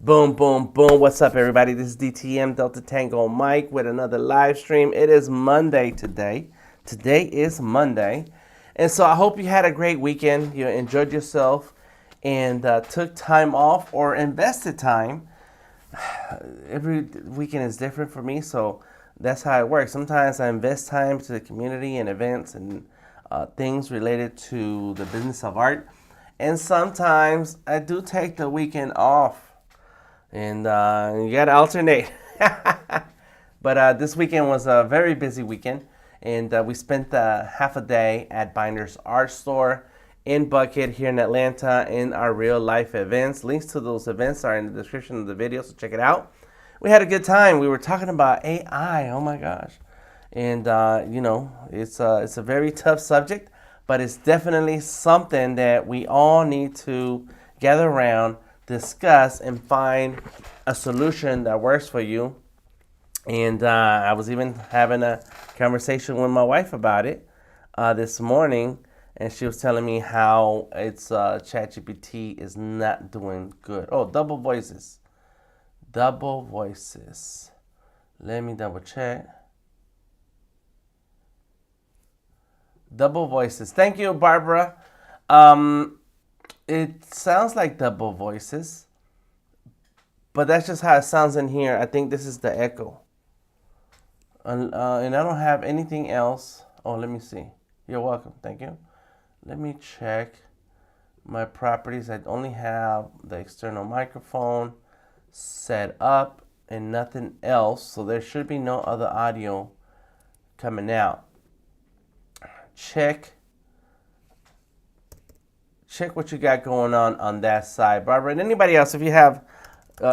Boom, boom, boom. What's up, everybody? This is DTM Delta Tango Mike with another live stream. It is Monday today. Today is Monday. And so I hope you had a great weekend. You enjoyed yourself and took time off or invested time. Every weekend is different for me, so that's how it works. Sometimes I invest time to the community and events and things related to the business of art. And sometimes I do take the weekend off. And you got to alternate. But this weekend was a very busy weekend. And we spent half a day at Binder's Art Store in Buckhead here in Atlanta in our real life events. Links to those events are in the description of the video, so check it out. We had a good time. We were talking about AI. Oh my gosh. And, it's a very tough subject, but it's definitely something that we all need to gather around, discuss, and find a solution that works for you. And I was even having a conversation with my wife about it this morning, and she was telling me how it's ChatGPT is not doing good. Oh, double voices. Double voices. Let me double check. Double voices. Thank you, Barbara. It sounds like double voices, but that's just how it sounds in here. I think this is the echo. And I don't have anything else. Oh, let me see. You're welcome. Thank you. Let me check my properties. I only have the external microphone set up and nothing else. So there should be no other audio coming out. Check what you got going on that side, Barbara. And anybody else, if you have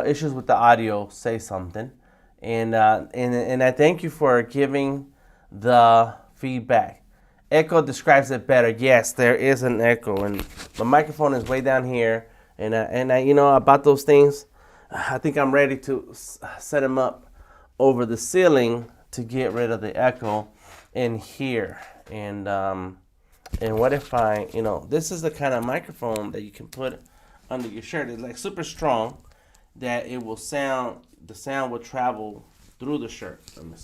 issues with the audio, say something. And I thank you for giving the feedback. Echo describes it better. Yes, there is an echo, and the microphone is way down here. And I about those things, I think I'm ready to set them up over the ceiling to get rid of the echo in here. And what if I, this is the kind of microphone that you can put under your shirt. It's like super strong that it will the sound will travel through the shirt. Let me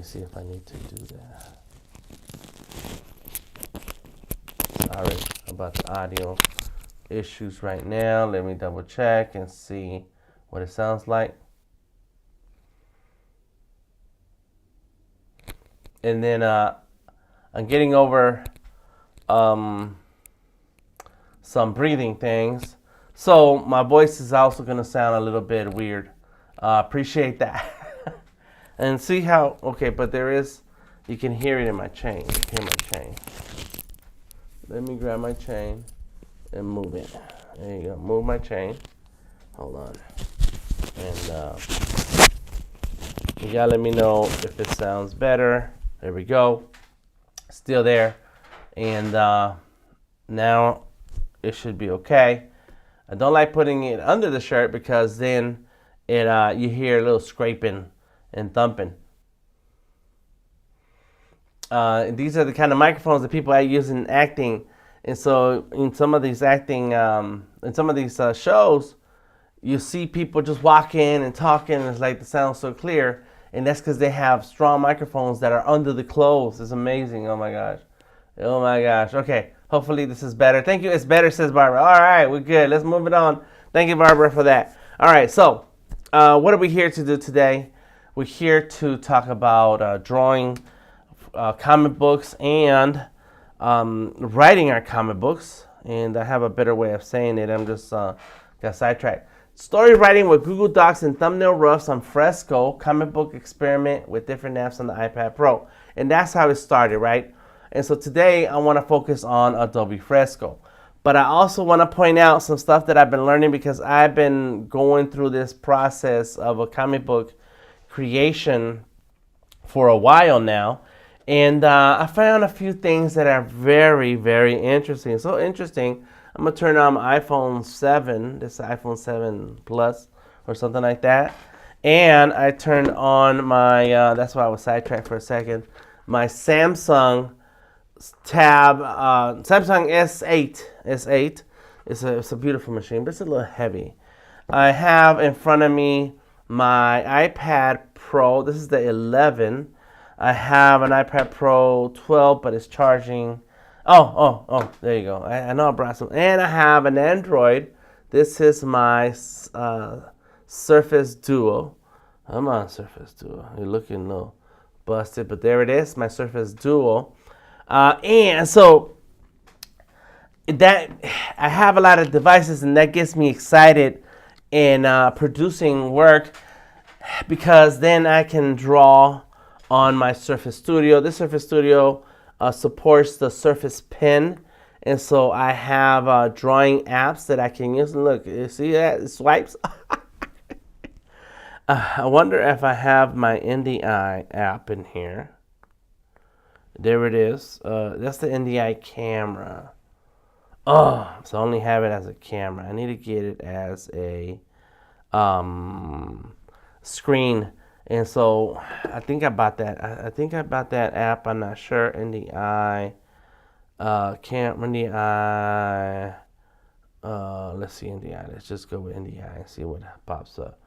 see if I need to do that. Sorry about the audio issues right now. Let me double check and see what it sounds like. And then I'm getting over some breathing things. So my voice is also going to sound a little bit weird. Appreciate that. And see how, okay, but you can hear it in my chain. You can hear my chain. Let me grab my chain and move it. There you go. Move my chain. Hold on. And you gotta let me know if it sounds better. There we go. Still there. And now it should be okay. I don't like putting it under the shirt because then you hear a little scraping and thumping. These are the kind of microphones that people use in acting. And so in some of these shows, you see people just walk in and talking, and it's like the sound's so clear. And that's because they have strong microphones that are under the clothes. It's amazing. Oh my gosh. Oh my gosh. Okay. Hopefully this is better. Thank you. It's better, says Barbara. All right. We're good. Let's move it on. Thank you, Barbara, for that. All right. So what are we here to do today? We're here to talk about drawing comic books and writing our comic books. And I have a better way of saying it. I'm just got sidetracked. Story writing with Google Docs and thumbnail roughs on Fresco, comic book experiment with different apps on the iPad Pro. And that's how it started, right? And so today I want to focus on Adobe Fresco. But I also want to point out some stuff that I've been learning because I've been going through this process of a comic book creation for a while now. And I found a few things that are very, very interesting. So interesting. I'm going to turn on my iPhone 7. This is iPhone 7 Plus or something like that. And I turned on my, that's why I was sidetracked for a second, my Samsung Tab, Samsung S8. It's a beautiful machine, but it's a little heavy. I have in front of me my iPad Pro. This is the 11. I have an iPad Pro 12, but it's charging. Oh, there you go. I know I brought some. And I have an Android. This is my Surface Duo. I'm on Surface Duo. You're looking a little busted, but there it is, my Surface Duo. And so that I have a lot of devices, and that gets me excited in producing work, because then I can draw on my Surface Studio. This Surface Studio supports the Surface Pen, and so I have drawing apps that I can use. Look, you see that? It swipes. I wonder if I have my NDI app in here. There it is. That's the NDI camera. Oh, so I only have it as a camera. I need to get it as a screen. And so I think I bought that. I think I bought that app. I'm not sure. NDI. NDI. Let's see NDI. Let's just go with NDI and see what pops up.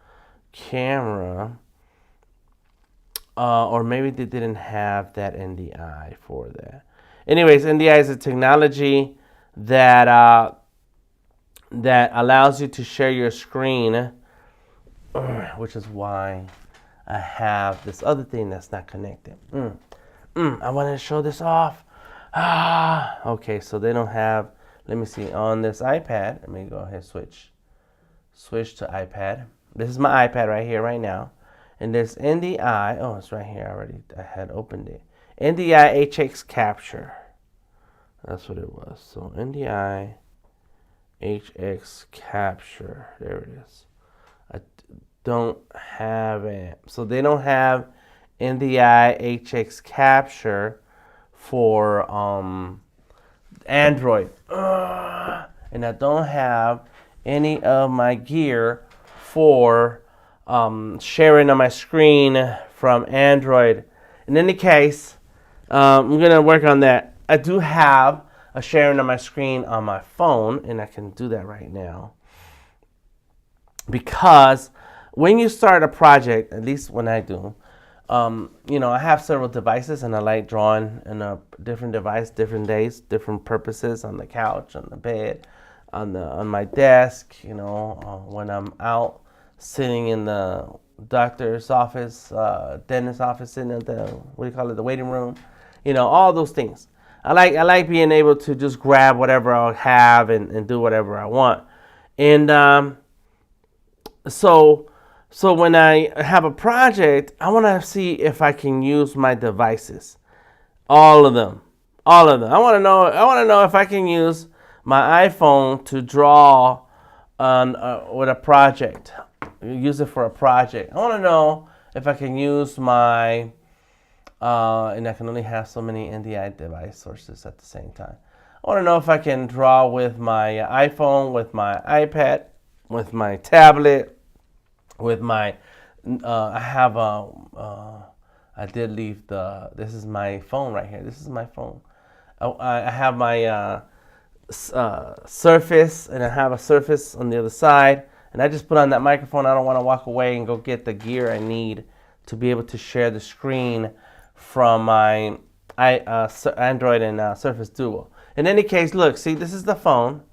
Camera. Or maybe they didn't have that NDI for that. Anyways, NDI is a technology that that allows you to share your screen, which is why I have this other thing that's not connected. I wanted to show this off. Okay, so they don't have. Let me see on this iPad. Let me go ahead switch to iPad. This is my iPad right here, right now. And there's NDI. Oh, it's right here already. I had opened it. NDI HX Capture. That's what it was. So NDI HX Capture. There it is. I don't have it. So they don't have NDI HX Capture for Android. And I don't have any of my gear for sharing on my screen from Android. In any case, I'm gonna work on that. I do have a sharing on my screen on my phone, and I can do that right now. Because when you start a project, at least when I do, I have several devices, and I like drawing in a different device, different days, different purposes, on the couch, on the bed, on my desk. When I'm out sitting in the doctor's office, dentist's office, sitting at the the waiting room, all those things. I like being able to just grab whatever I have and do whatever I want. And so when I have a project, I want to see if I can use my devices, all of them. I want to know if I can use my iPhone to draw on with a project. Use it for a project. I want to know if I can use my, and I can only have so many NDI device sources at the same time. I want to know if I can draw with my iPhone, with my iPad, with my tablet, with my, I did leave this is my phone right here. This is my phone. I have my Surface, and I have a Surface on the other side. And I just put on that microphone. I don't want to walk away and go get the gear I need to be able to share the screen from my Android and Surface Duo. In any case, look, see, this is the phone.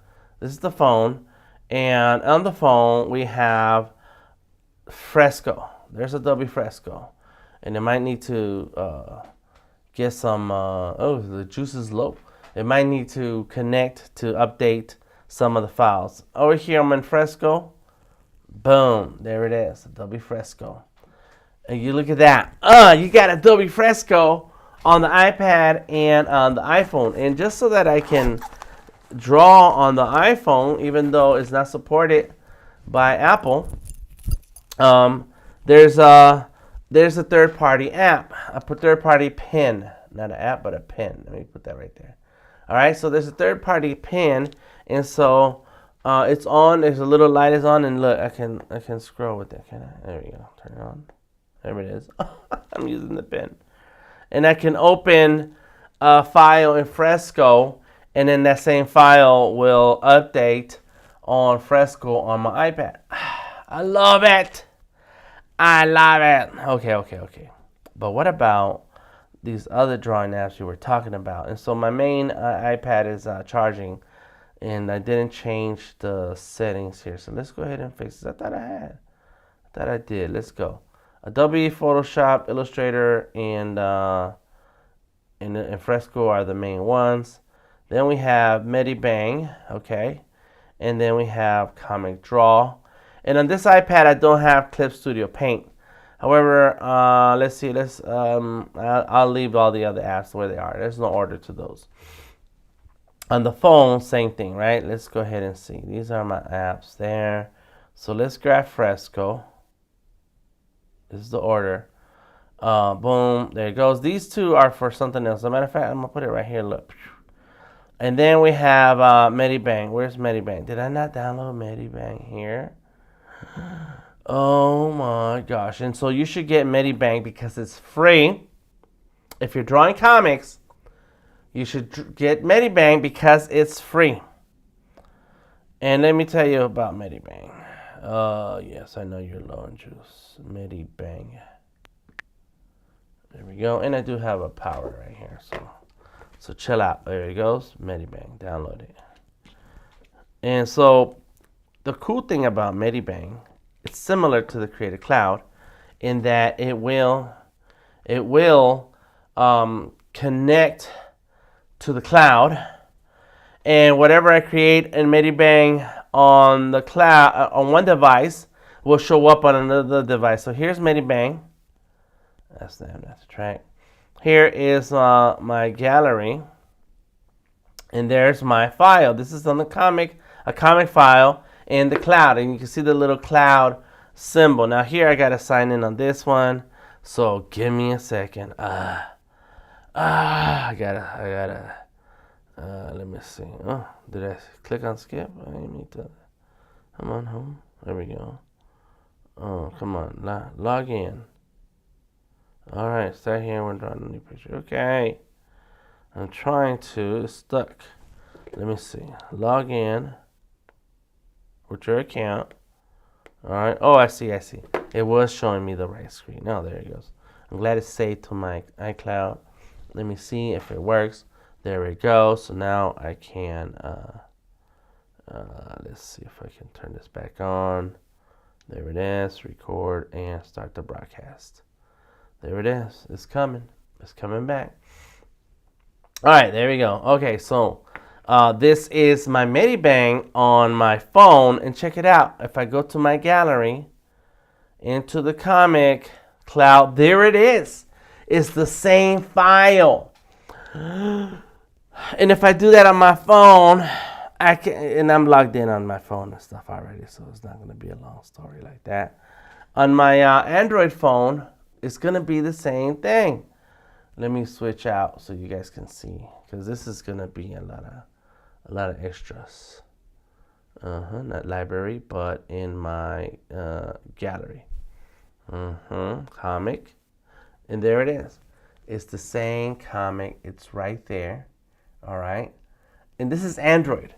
And on the phone, we have Fresco. There's Adobe Fresco. And it might need to get some, the juice is low. It might need to connect to update some of the files. Over here, I'm in Fresco. Boom, there it is, Adobe Fresco. And you look at that. You got Adobe Fresco on the iPad and on the iPhone. And just so that I can draw on the iPhone, even though it's not supported by Apple, there's a third-party app, a third-party pen. Not an app, but a pen. Let me put that right there. All right, so there's a third-party pen, and so it's on. There's a little light is on, and look, I can scroll with it. Can I? There we go. Turn it on. There it is. I'm using the pen, and I can open a file in Fresco, and then that same file will update on Fresco on my iPad. I love it. I love it. Okay. But what about these other drawing apps you were talking about? And so my main iPad is charging, and I didn't change the settings here. So let's go ahead and fix this. I thought I did. Let's go. Adobe Photoshop, Illustrator, and Fresco are the main ones. Then we have Medibang, okay, and then we have Comic Draw. And on this iPad, I don't have Clip Studio Paint. However, let's see. I'll leave all the other apps where they are. There's no order to those. On the phone, same thing, right? Let's go ahead and see. These are my apps there. So let's grab Fresco. This is the order. Boom, there it goes. These two are for something else. As a matter of fact, I'm gonna put it right here. Look. And then we have Medibang. Where's Medibang? Did I not download Medibang here? Oh my gosh. And so you should get Medibang because it's free. If you're drawing comics, you should get Medibang because it's free. And let me tell you about Medibang. Yes, I know you're low on juice. Medibang. There we go. And I do have a power right here. So chill out. There it goes. Medibang. Download it. And so the cool thing about Medibang, it's similar to the Creative Cloud in that it will connect to the cloud, and whatever I create in Medibang on the cloud on one device will show up on another device. So here's Medibang. That's the track. Here is my gallery, and there's my file. This is on a comic file in the cloud, and you can see the little cloud symbol. Now here I gotta sign in on this one, so give me a second. I gotta. Let me see. Oh, did I click on skip? I need to. Come on, home. There we go. Oh, come on, log in. All right, start here. We're drawing a new picture. Okay, I'm trying to. It's stuck. Let me see. Log in with your account. All right. Oh, I see. It was showing me the right screen. Oh, there it goes. I'm glad it's saved to my iCloud. Let me see if it works. There we go. So now I can. Let's see if I can turn this back on. There it is. Record and start the broadcast. There it is. It's coming. It's coming back. All right. There we go. Okay. So this is my Medibang on my phone, and check it out. If I go to my gallery, into the comic cloud, there it is. It's the same file. And if I do that on my phone, I can, and I'm logged in on my phone and stuff already, so it's not going to be a long story like that. On my Android phone, it's going to be the same thing. Let me switch out so you guys can see, because this is going to be a lot of extras. Not library, but in my gallery. Comic. And there it is. It's the same comic. It's right there. All right. And this is Android.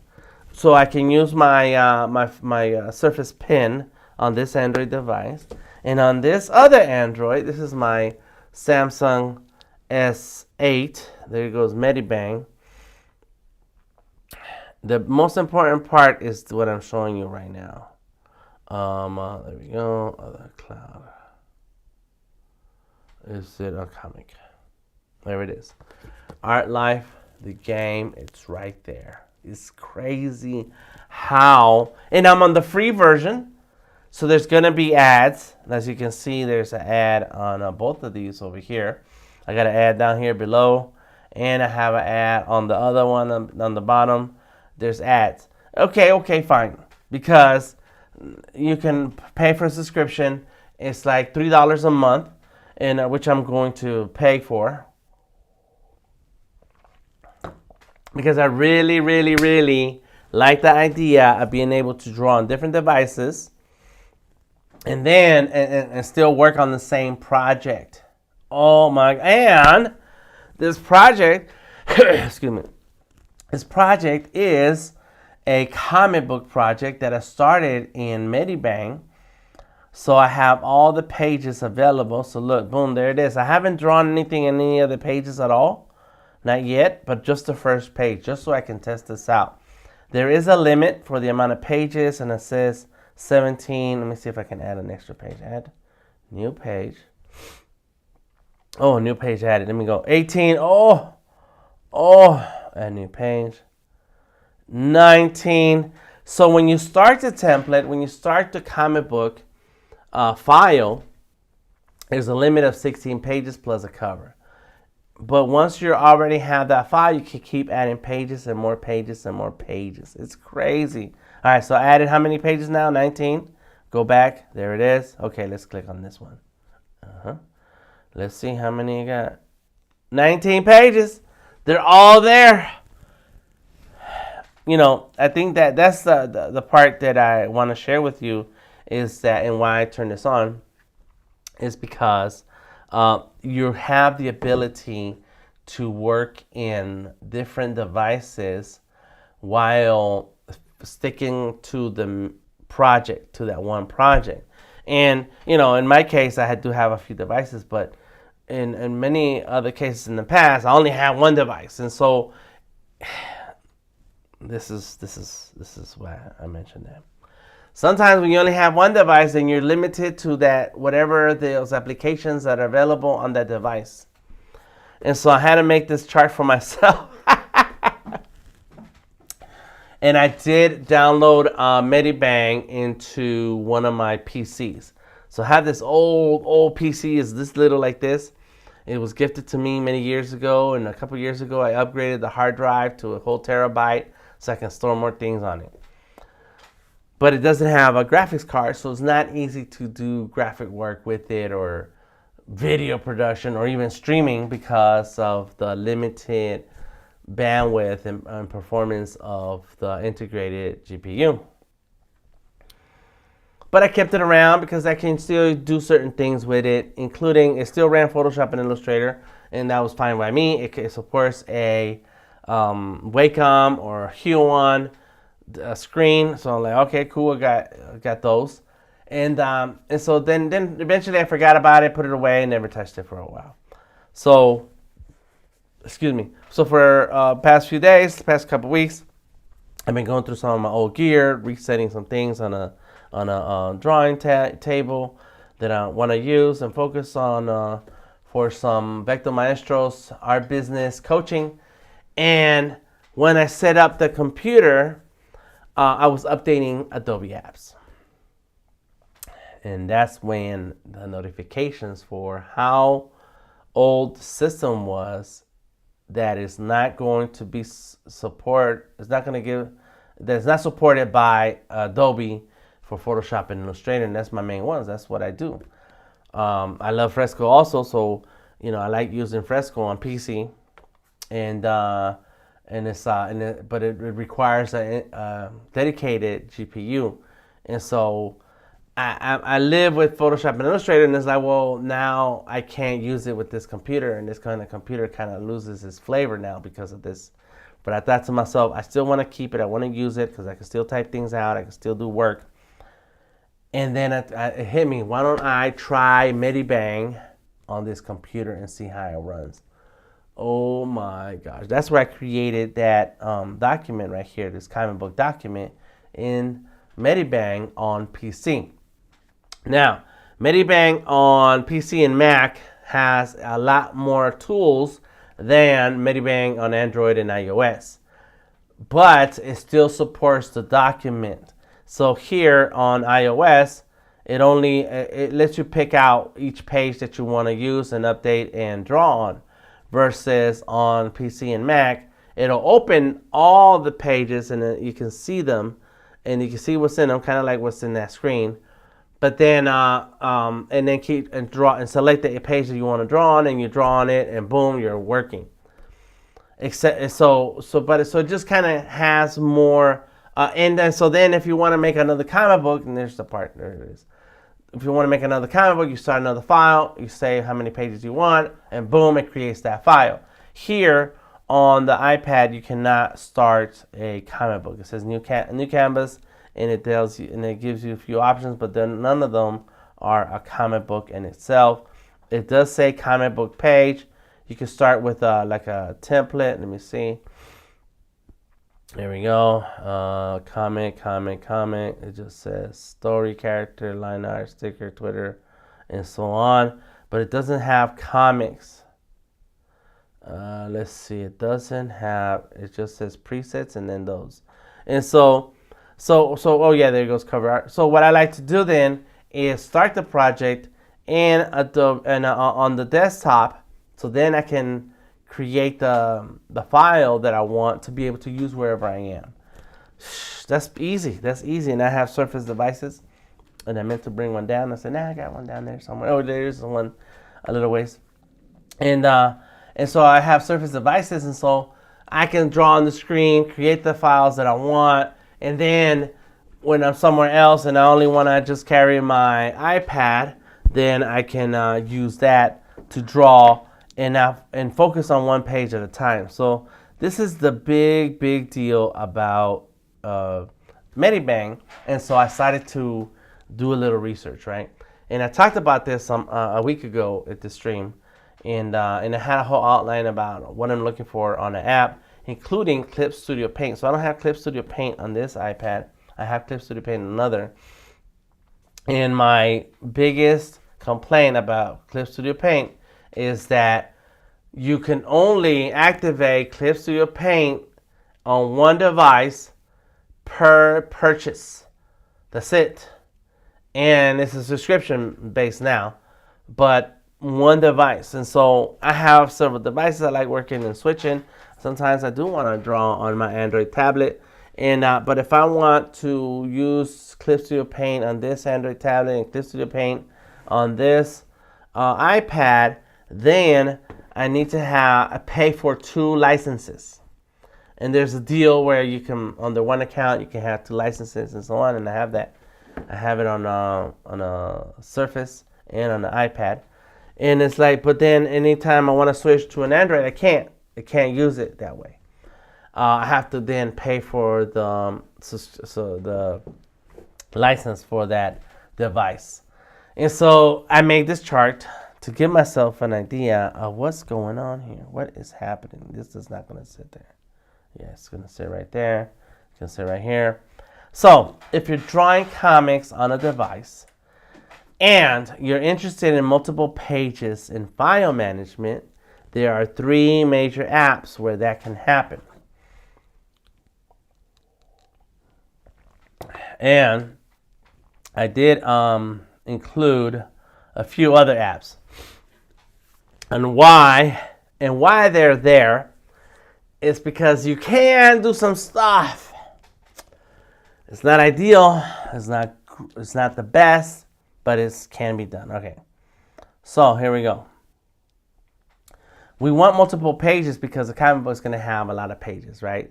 So I can use my my Surface Pen on this Android device. And on this other Android, this is my Samsung S8. There goes Medibang. The most important part is what I'm showing you right now. There we go. Other cloud. Is it a comic? There it is. Art Life, the game, it's right there. It's crazy how, and I'm on the free version, so there's gonna be ads. As you can see, there's an ad on both of these over here. I got an ad down here below, and I have an ad on the other one on the bottom. There's ads. Okay, fine. Because you can pay for a subscription. It's like $3 a month, and which I'm going to pay for. Because I really, really, really like the idea of being able to draw on different devices and then and still work on the same project. Oh my, and this project, excuse me, this project is a comic book project that I started in Medibang, So I have all the pages available. So look, boom, there it is. I haven't drawn anything in any of the pages at all. Not yet, but just the first page, just so I can test this out. There is a limit for the amount of pages, and it says 17. Let me see if I can add an extra page. Add new page. Oh, new page added. Let me go. 18. Oh, add new page. 19. So when you start the template, when you start the comic book file, there's a limit of 16 pages plus a cover. But once you already have that file, you can keep adding pages and more pages and more pages. It's crazy. All right, so I added how many pages now? 19. Go back. There it is. Okay, let's click on this one. Let's see how many you got. 19 pages. They're all there. You know, I think that's the part that I want to share with you is that, and why I turned this on, is because you have the ability to work in different devices while sticking to the project, to that one project. And, you know, in my case, I had to have a few devices, but in many other cases in the past, I only had one device. And so this is why I mentioned that. Sometimes when you only have one device, then you're limited to that, whatever those applications that are available on that device. And so I had to make this chart for myself. And I did download Medibang into one of my PCs. So I have this old PC, is this little like this. It was gifted to me many years ago, and a couple years ago I upgraded the hard drive to a whole terabyte so I can store more things on it. But it doesn't have a graphics card, so it's not easy to do graphic work with it or video production or even streaming because of the limited bandwidth and performance of the integrated GPU. But I kept it around because I can still do certain things with it, including it still ran Photoshop and Illustrator, and that was fine by me. It supports a Wacom or Huion screen, so I'm like, okay, cool, I got those, and so then eventually I forgot about it, put it away, and never touched it for a while. So, excuse me. So for past few days, past couple weeks, I've been going through some of my old gear, resetting some things on a drawing table that I want to use and focus on for some Vector Maestros Art Business coaching. And when I set up the computer, I was updating Adobe apps. And that's when the notifications for how old the system was, that is not going to be that's not supported by Adobe for Photoshop and Illustrator, and that's my main ones. That's what I do. I love Fresco also, so you know I like using Fresco on PC, but it requires a dedicated GPU, and so I live with Photoshop and Illustrator, and it's like, well, now I can't use it with this computer, and this kind of computer kind of loses its flavor now because of this. But I thought to myself, I still want to keep it. I want to use it because I can still type things out. I can still do work. And then it hit me, why don't I try Medibang on this computer and see how it runs? Oh my gosh. That's where I created that document right here, this comic book document in Medibang on PC. Now, Medibang on PC and Mac has a lot more tools than Medibang on Android and iOS, but it still supports the document. So here on iOS, it lets you pick out each page that you want to use and update and draw on, versus on PC and Mac, it'll open all the pages and you can see them and you can see what's in them, kind of like what's in that screen. But then draw and select the page that you want to draw on, and you draw on it, and boom, you're working. It just kind of has more. And then if you want to make another comic book, and there's the part, there it is. If you want to make another comic book, you start another file, you say how many pages you want, and boom, it creates that file. Here on the iPad, you cannot start a comic book. It says new canvas, and it tells you, and it gives you a few options, but then none of them are a comic book in itself. It does say comic book page. You can start with like a template. Let me see. There we go. Comic. It just says story, character, line art, sticker, Twitter, and so on. But it doesn't have comics. Let's see. It doesn't have. It just says presets and then those. And so. Oh yeah, there goes cover art. So what I like to do then is start the project and on the desktop, so then I can create the file that I want to be able to use wherever I am. That's easy. And I have Surface devices, and I meant to bring one down. I said, nah, I got one down there somewhere. Oh, there's one a little ways, and so I have Surface devices, and so I can draw on the screen, create the files that I want. And then when I'm somewhere else and I only want to just carry my iPad, then I can use that to draw and focus on one page at a time. So this is the big deal about Medibang. And so I decided to do a little research, right? And I talked about this a week ago at the stream. And I had a whole outline about what I'm looking for on the app, including Clip Studio Paint. So I don't have Clip Studio Paint on this iPad. I have Clip Studio Paint on another. And my biggest complaint about Clip Studio Paint is that you can only activate Clip Studio Paint on one device per purchase. That's it. And it's a subscription based now, but one device. And so I have several devices. I like working and switching. Sometimes I do want to draw on my Android tablet, but if I want to use Clip Studio Paint on this Android tablet and Clip Studio Paint on this iPad, then I need to pay for 2 licenses. And there's a deal where you can, on the one account, you can have 2 licenses and so on. And I have that. I have it on a Surface and on the iPad. And it's like, but then anytime I want to switch to an Android, I can't use it that way. I have to then pay for the license for that device. And so I made this chart to give myself an idea of what's going on here. What is happening? This is not going to sit there. Yeah, it's going to sit right there. It's going to sit right here. So if you're drawing comics on a device and you're interested in multiple pages in file management, there are 3 major apps where that can happen. And I did include a few other apps. And why they're there is because you can do some stuff. It's not ideal, it's not the best, but it can be done. Okay. So here we go. We want multiple pages because the comic book is going to have a lot of pages, right?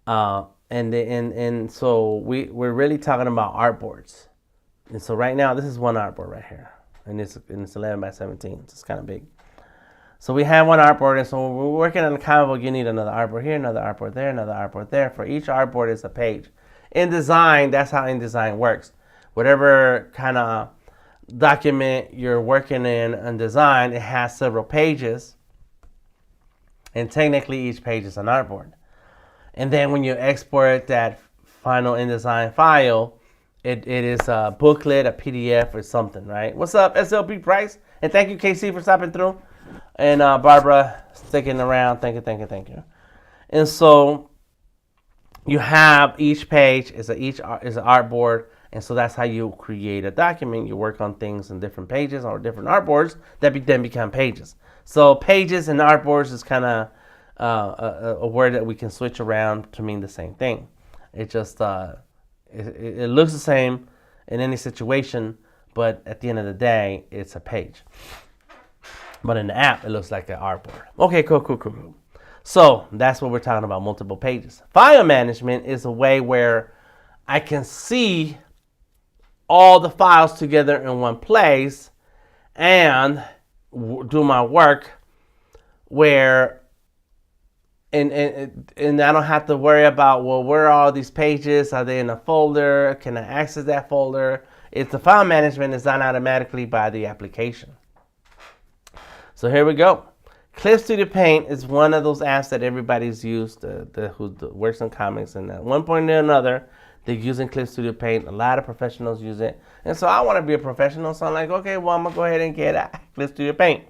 And so we're really talking about artboards. And so right now, this is one artboard right here. And it's 11 by 17. So it's kind of big. So we have one artboard. And so when we're working on a comic book, you need another artboard here, another artboard there, another artboard there. For each artboard is a page. InDesign, that's how InDesign works. Whatever kind of document you're working in design, it has several pages. And technically, each page is an artboard. And then when you export that final InDesign file, it is a booklet, a PDF, or something, right? What's up, SLP Price? And thank you, KC, for stopping through. And Barbara, sticking around. Thank you. And so you have each page is an artboard. And so that's how you create a document. You work on things in different pages or different artboards that then become pages. So pages and artboards is kind of a word that we can switch around to mean the same thing. It just it looks the same in any situation, but at the end of the day, it's a page. But in the app, it looks like an artboard. Okay, cool. So that's what we're talking about, multiple pages. File management is a way where I can see all the files together in one place and do my work where and I don't have to worry about, well, where are all these pages? Are they in a folder? Can I access that folder? It's the file management is done automatically by the application. So here we go. Clip Studio Paint is one of those apps that everybody's used, who works on comics, and at one point or another, they're using Clip Studio Paint. A lot of professionals use it. And so I want to be a professional, so I'm like, okay, well, I'm going to go ahead and get Clip Studio Paint.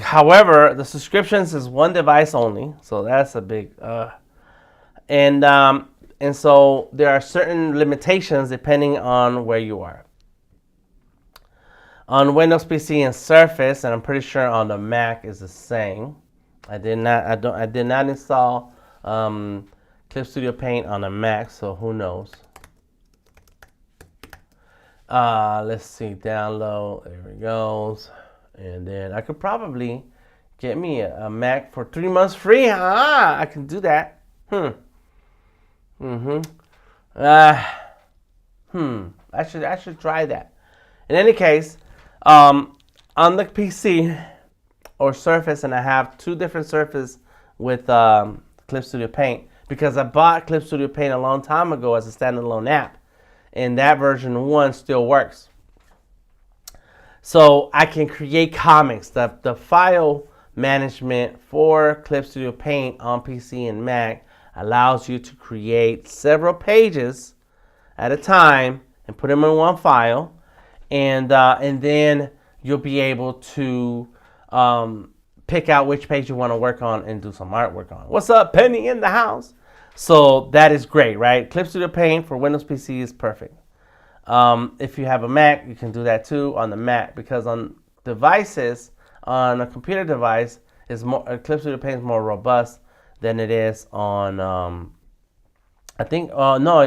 However, the subscriptions is one device only, so that's a big, and so there are certain limitations depending on where you are. On Windows PC and Surface, and I'm pretty sure on the Mac is the same. I did not install Clip Studio Paint on the Mac, so who knows? Let's see, download. There it goes. And then I could probably get me a Mac for 3 months free. I can do that. I should try that. In any case, on the PC or Surface, and I have 2 different Surface with Clip Studio Paint, because I bought Clip Studio Paint a long time ago as a standalone app, and that version 1 still works. So I can create comics. The file management for Clip Studio Paint on PC and Mac allows you to create several pages at a time and put them in one file, and then you'll be able to pick out which page you want to work on and do some artwork on. What's up, Penny in the house? So that is great, right? Clip Studio Paint for Windows PC is perfect. If you have a Mac, you can do that too on the Mac, because on devices, on a computer device, Clip Studio Paint is more robust than it is on. I think. No.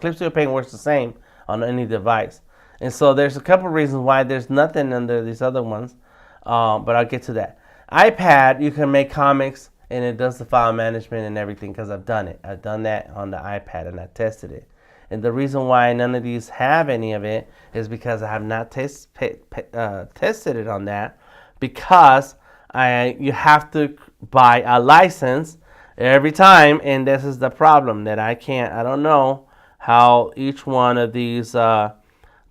Clip Studio Paint works the same on any device, and so there's a couple reasons why there's nothing under these other ones, but I'll get to that. iPad, you can make comics, and it does the file management and everything, because I've done it. I've done that on the iPad, and I tested it. And the reason why none of these have any of it is because I have not tested it on that, because you have to buy a license every time, and this is the problem that I don't know how each one of these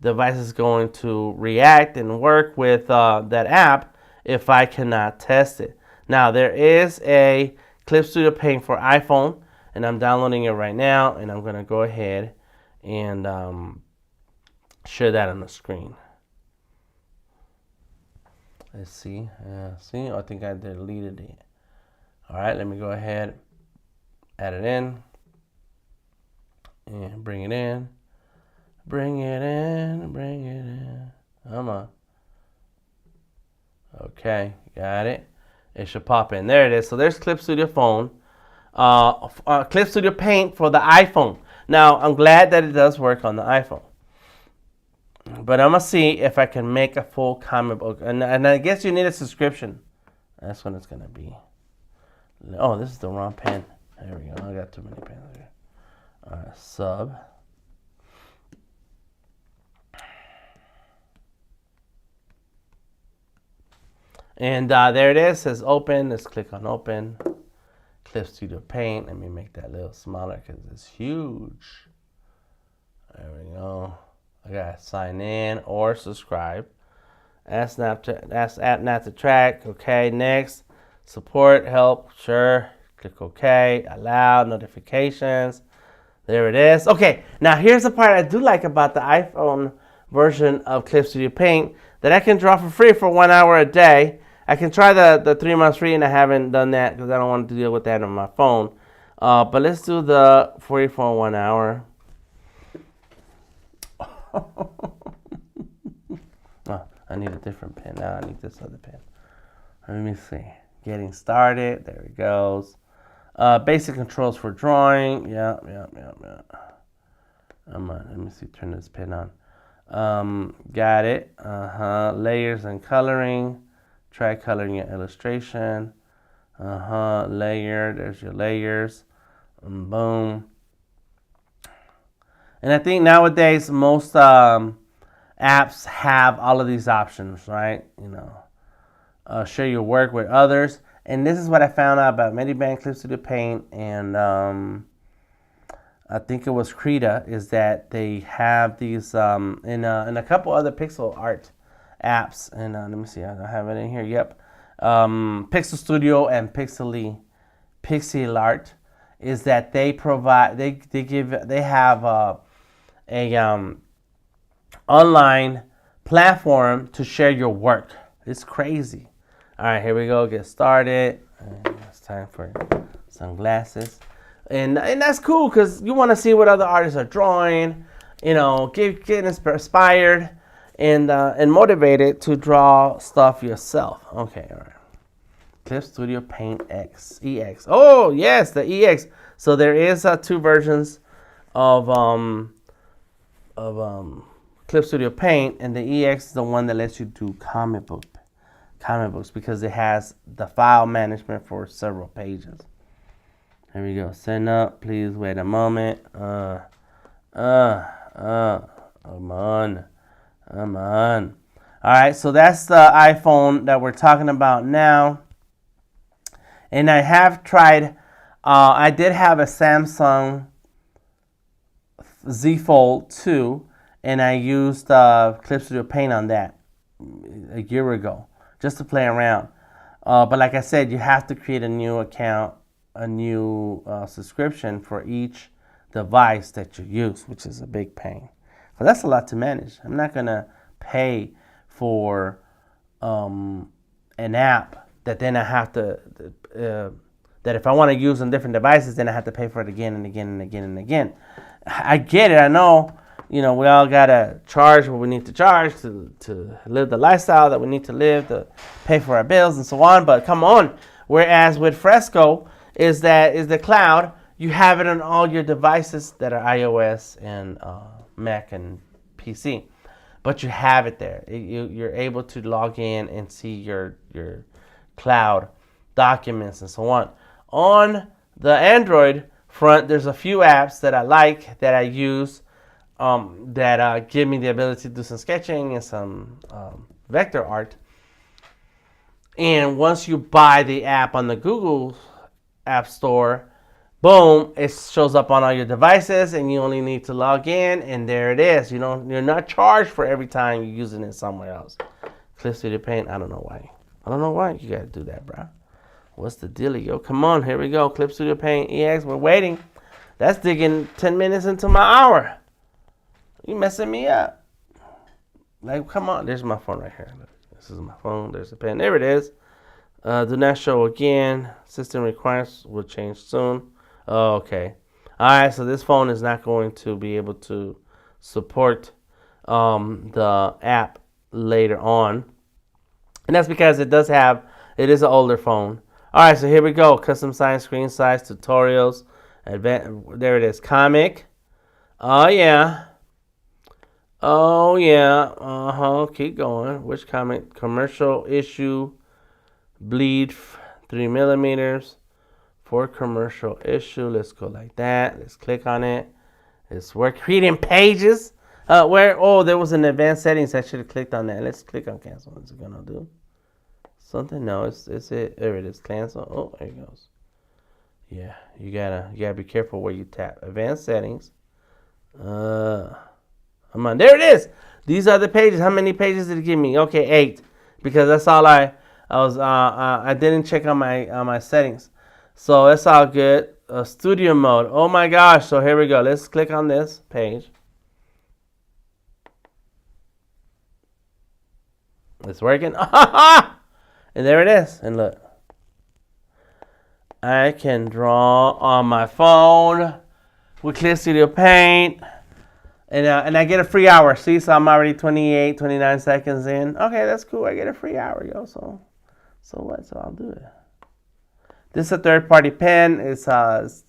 devices is going to react and work with that app if I cannot test it. Now, there is a Clip Studio Paint for iPhone, and I'm downloading it right now, and I'm going to go ahead and share that on the screen. Let's see. See, I think I deleted it. All right, let me go ahead, add it in, and bring it in. Bring it in. Come on. Okay, got it. It should pop in. There it is. So there's Clip Studio Phone. Clip Studio Paint for the iPhone. Now, I'm glad that it does work on the iPhone. But I'm going to see if I can make a full comic book. And I guess you need a subscription. That's what it's going to be. Oh, this is the wrong pen. There we go. I got too many pens here. Sub. And there it is. It says open. Let's click on open. Clip Studio Paint. Let me make that a little smaller because it's huge. There we go. I gotta sign in or subscribe. Ask not to track. Okay, next. Support, help, sure. Click OK. Allow notifications. There it is. Okay, now here's the part I do like about the iPhone version of Clip Studio Paint, that I can draw for free for 1 hour a day. I can try the 3 months free, and I haven't done that because I don't want to deal with that on my phone. But let's do the free for 1 hour. Oh, I need a different pen. Now I need this other pen. Let me see. Getting started. There it goes. Basic controls for drawing. Yeah. Let me see. Turn this pen on. Got it. Layers and coloring. Try coloring your illustration. Layer. There's your layers. Boom. And I think nowadays most apps have all of these options, right? You know, share your work with others. And this is what I found out about Mediband, Clip Studio Paint, and I think it was Krita, is that they have these in a couple other pixel art apps. And let me see, I have it in here. Yep, Pixel Studio and Pixel Art, is that they provide they have a online platform to share your work. It's crazy. All right, here we go. Get started. It's time for sunglasses. And that's cool because you want to see what other artists are drawing, get inspired and motivated to draw stuff yourself. Okay, all right. Clip Studio Paint EX. Oh yes, the EX. So there is two versions of Clip Studio Paint, and the EX is the one that lets you do comic books because it has the file management for several pages. Here we go. Send up. Please wait a moment. Come on. All right, so that's the iPhone that we're talking about now. And I have tried, I did have a Samsung Z Fold 2, and I used Clip Studio Paint on that a year ago just to play around. But like I said, you have to create a new account, a new subscription for each device that you use, which is a big pain. But that's a lot to manage. I'm not going to pay for an app that then I have to, that if I want to use on different devices, then I have to pay for it again and again and again and again. I get it. I know, we all got to charge what we need to charge to live the lifestyle that we need to live, to pay for our bills and so on. But come on. Whereas with Fresco, is the cloud, you have it on all your devices that are iOS and Mac and PC. But you have it there. You're able to log in and see your cloud documents and so on. On the Android front, there's a few apps that I like, that I use, that give me the ability to do some sketching and some vector art. And once you buy the app on the Google App Store, boom, it shows up on all your devices, and you only need to log in, and there it is. You're not charged for every time you're using it somewhere else. Clip Studio Paint, I don't know why you gotta do that, bro. What's the dealio? Come on, here we go. Clip Studio Paint EX, we're waiting. That's digging 10 minutes into my hour. You messing me up. Like, come on. There's my phone right here. This is my phone. There's the pen. There it is. Do not show again. System requirements will change soon. Oh, okay. All right, so this phone is not going to be able to support the app later on. And that's because it is an older phone. All right, so here we go. Custom size, screen size, tutorials. There it is. Comic. Oh, yeah. Keep going. Which comic? Commercial issue. Bleed 3 millimeters. For commercial issue. Let's go like that. Let's click on it. We're creating pages. There was an advanced settings. I should have clicked on that. Let's click on cancel. What's it gonna do? Something? No, it's it. There it is. Cancel. Oh, there it goes. Yeah, you gotta be careful where you tap. Advanced settings. Come on, there it is. These are the pages. How many pages did it give me? Okay, 8, because that's all I didn't check on my settings, so that's all good. Studio mode. Oh my gosh! So here we go. Let's click on this page. It's working. And there it is. And look, I can draw on my phone with Clip Studio Paint. And I get a free hour. See, so I'm already 29 seconds in. Okay, that's cool. I get a free hour, yo. So what? So I'll do it. This is a third-party pen. It's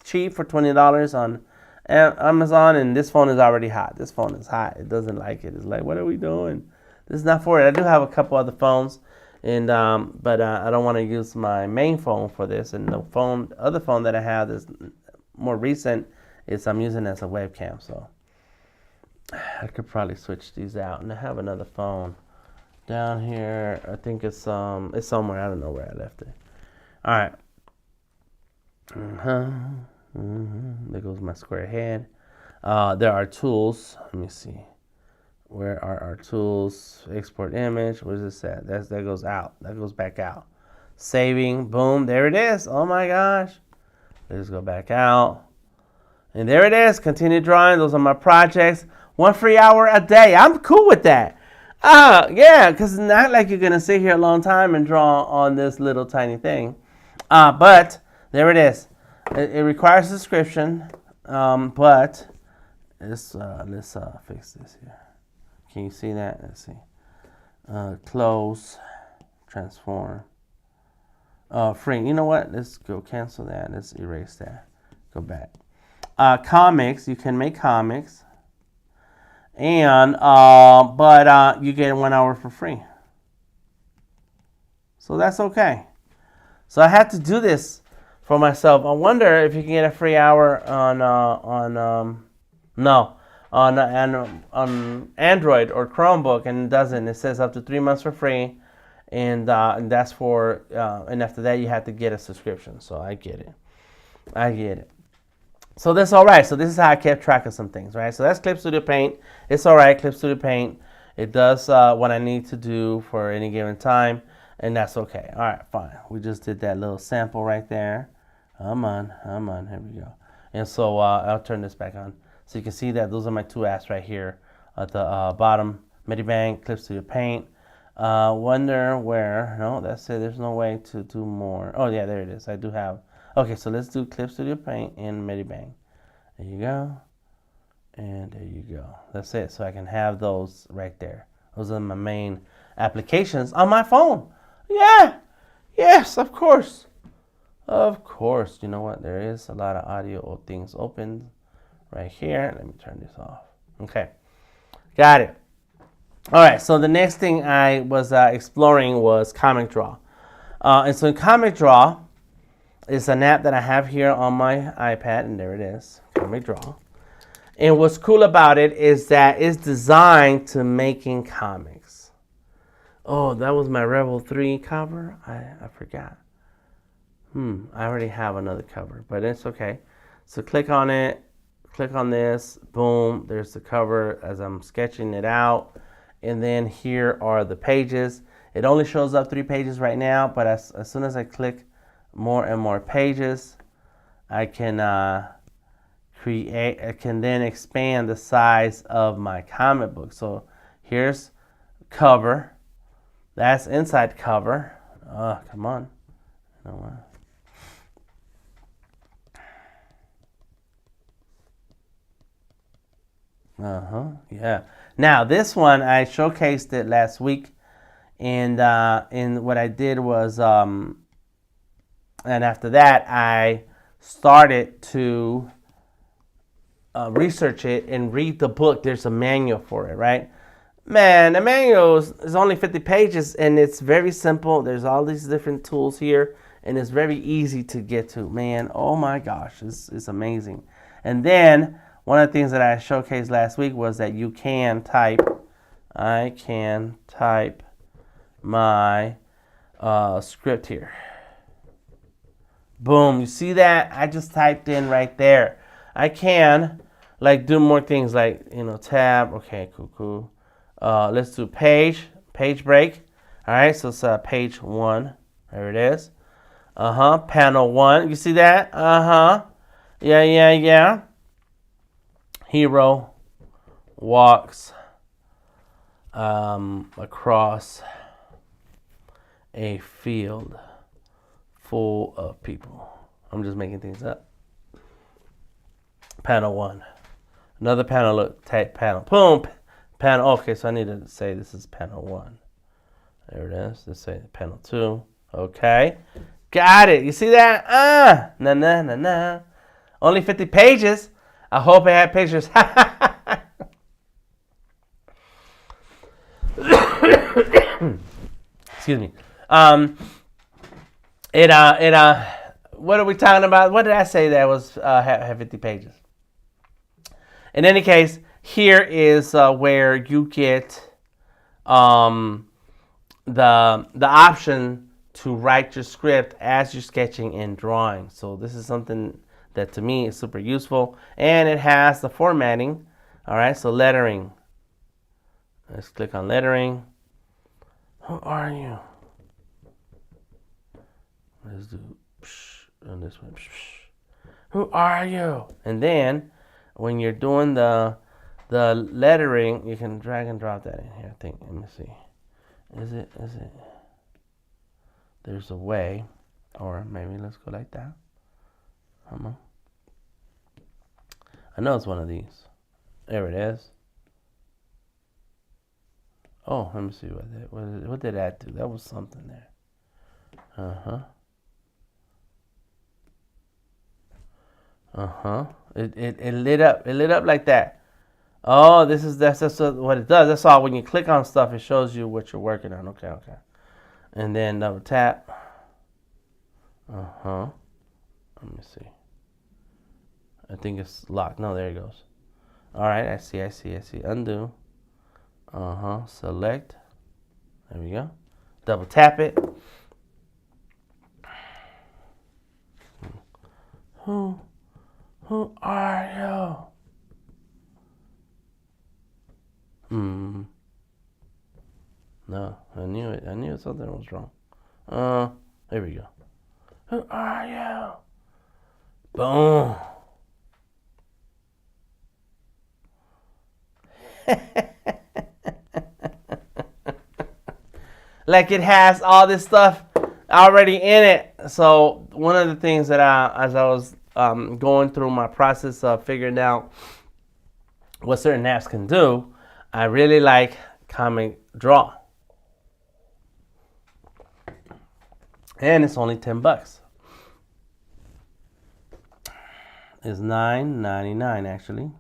cheap for $20 on Amazon, and this phone is already hot. This phone is hot. It doesn't like it. It's like, what are we doing? This is not for it. I do have a couple other phones, and but I don't want to use my main phone for this. And the other phone that I have is more recent. I'm using it as a webcam, so I could probably switch these out. And I have another phone down here. I think it's somewhere. I don't know where I left it. All right. There goes my square head. There are tools. Let me see. Where are our tools? Export image. Where's this at? That goes out. That goes back out. Saving. Boom. There it is. Oh my gosh. Let's go back out. And there it is. Continue drawing. Those are my projects. 1 free hour a day. I'm cool with that. Yeah, because it's not like you're going to sit here a long time and draw on this little tiny thing. But there it is. It requires a subscription. But let's fix this here. Can you see that? Let's see. Close. Transform. Free. You know what? Let's go cancel that. Let's erase that. Go back. Comics. You can make comics. And but you get 1 hour for free. So that's okay. So I had to do this for myself. I wonder if you can get a free hour on Android or Chromebook, and it doesn't. It says up to 3 months for free, and that's for and after that you have to get a subscription. So I get it. So that's all right. So this is how I kept track of some things, right? So that's Clip Studio Paint. It's all right, Clip Studio Paint. It does what I need to do for any given time, and that's okay. All right, fine. We just did that little sample right there. Come on. Here we go. And so I'll turn this back on. So you can see that those are my two apps right here at the bottom. Medibank, Clip Studio Paint. Wonder where, no, that's it. There's no way to do more. Oh yeah, there it is. I do have. Okay, so let's do Clip Studio Paint in Medibank. There you go. And there you go. That's it. So I can have those right there. Those are my main applications on my phone. Yeah. Yes, of course. Of course. You know what? There is a lot of audio things open right here. Let me turn this off. Okay. Got it. All right. So the next thing I was exploring was Comic Draw. And so in Comic Draw, it's an app that I have here on my iPad, and there it is, Comic Draw. And what's cool about it is that it's designed to making comics. Oh, that was my Rebel 3 cover? I forgot. I already have another cover, but it's okay. So click on it, click on this, boom, there's the cover as I'm sketching it out. And then here are the pages. It only shows up 3 pages right now, but as soon as I click more and more pages, I can I can then expand the size of my comic book. So here's cover, that's inside cover. Come on, you know what? Yeah. Now this one I showcased it last week, and what I did was and after that, I started to research it and read the book. There's a manual for it, right? Man, the manual is only 50 pages, and it's very simple. There's all these different tools here, and it's very easy to get to. Man, oh my gosh, it's amazing. And then one of the things that I showcased last week was that you can type. I can type my script here. Boom, you see that? I just typed in right there. I can like do more things like, you know, tab. Okay, cool. Let's do page break. All right, so it's page 1. There it is. Panel 1. You see that? Yeah. Hero walks across a field full of people. I'm just making things up. Panel 1. Another panel, look, type panel. Boom. Panel, okay, so I need to say this is panel 1. There it is. Let's say panel 2. Okay. Got it. You see that? Na. Only 50 pages. I hope it had pictures. Excuse me. What are we talking about? What did I say that was had 50 pages? In any case, here is where you get the option to write your script as you're sketching and drawing. So this is something that to me is super useful. And it has the formatting. All right, so lettering. Let's click on lettering. Who are you? Let's do on this one. Who are you? And then when you're doing the lettering, you can drag and drop that in here. I think. Let me see. Is it? There's a way, or maybe let's go like that. Come on. I know it's one of these. There it is. Oh, let me see what did that do? That was something there. It lit up. It lit up like that. Oh, that's what it does. That's all. When you click on stuff, it shows you what you're working on. Okay. And then double tap. Let me see. I think it's locked. No, there it goes. All right, I see. Undo. Select. There we go. Double tap it. Who are you? No, I knew it. I knew something was wrong. There we go. Who are you? Boom. Like it has all this stuff already in it. So one of the things that as I was going through my process of figuring out what certain apps can do, I really like Comic Draw. And it's only $10. It's $9.99 actually.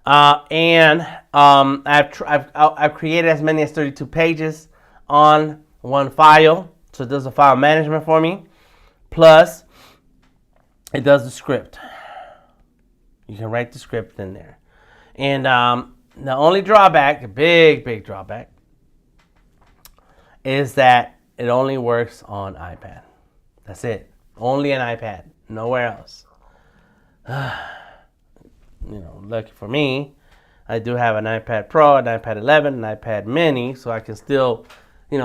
And I've created as many as 32 pages on one file, so it does the file management for me. Plus, it does the script. You can write the script in there. And the only drawback, a big drawback, is that it only works on iPad. That's it. Only an iPad. Nowhere else. Lucky for me, I do have an iPad Pro, an iPad 11, an iPad Mini, so I can still,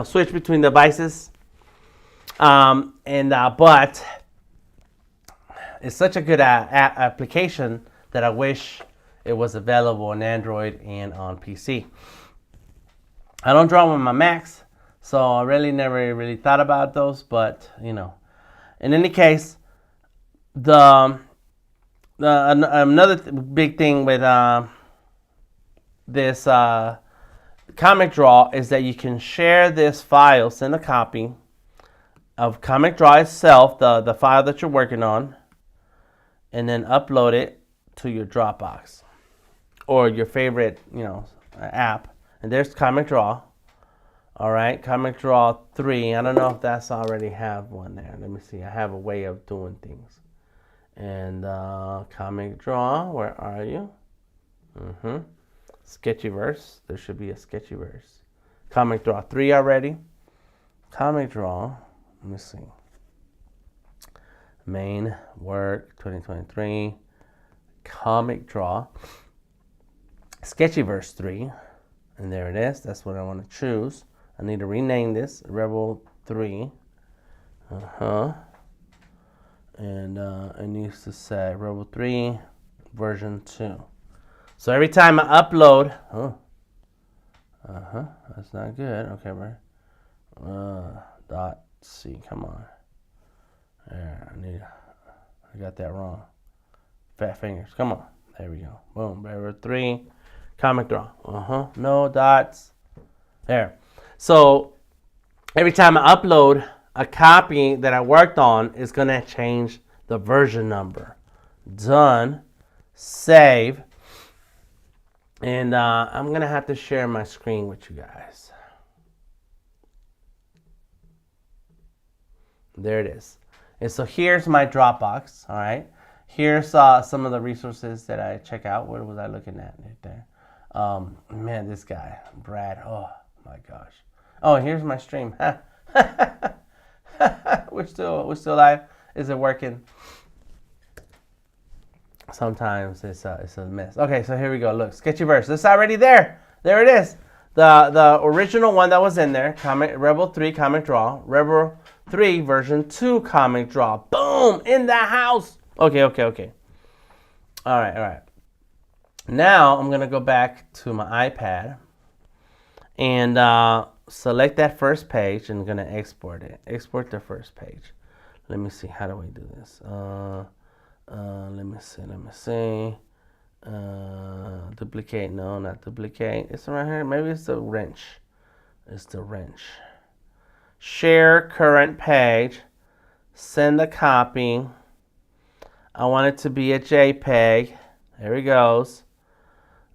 switch between devices. But it's such a good application that I wish it was available on Android and on PC. I don't draw with my Macs, so I really never really thought about those. But in any case, another big thing with this Comic Draw is that you can share this file, send a copy of Comic Draw itself, the file that you're working on, and then upload it to your Dropbox or your favorite, app. And there's Comic Draw. All right, Comic Draw 3. I don't know if that's already have one there. Let me see. I have a way of doing things. And Comic Draw, where are you? Sketchyverse. There should be a Sketchyverse. Comic Draw 3 already. Comic Draw. Let me see. Main work 2023. Comic Draw. Sketchyverse 3. And there it is. That's what I want to choose. I need to rename this Rebel 3. And it needs to say Rebel 3 version 2. So every time I upload, that's not good. Okay, right. .c, come on. There, I got that wrong. Fat fingers, come on. There we go. Boom, Rebel 3, Comic Draw. No dots. There. So every time I upload a copy that I worked on, is going to change the version number. Done. Save. And I'm going to have to share my screen with you guys. There it is. And so here's my Dropbox. All right. Here's some of the resources that I check out. What was I looking at right there? Man, this guy, Brad. Oh, my gosh. Oh, here's my stream. We're still live. Is it working? Sometimes it's a mess. Okay, so here we go. Look, sketchy verse. It's already there. There it is. The original one that was in there, Rebel 3 comic draw, Rebel 3 version 2 comic draw. Boom! In the house. Okay. All right. Now I'm gonna go back to my iPad and select that first page and I'm gonna export it. Export the first page. Let me see. How do we do this? Let me see. Duplicate. No, not duplicate. It's right here. Maybe it's the wrench. It's the wrench. Share current page. Send a copy. I want it to be a JPEG. There he goes.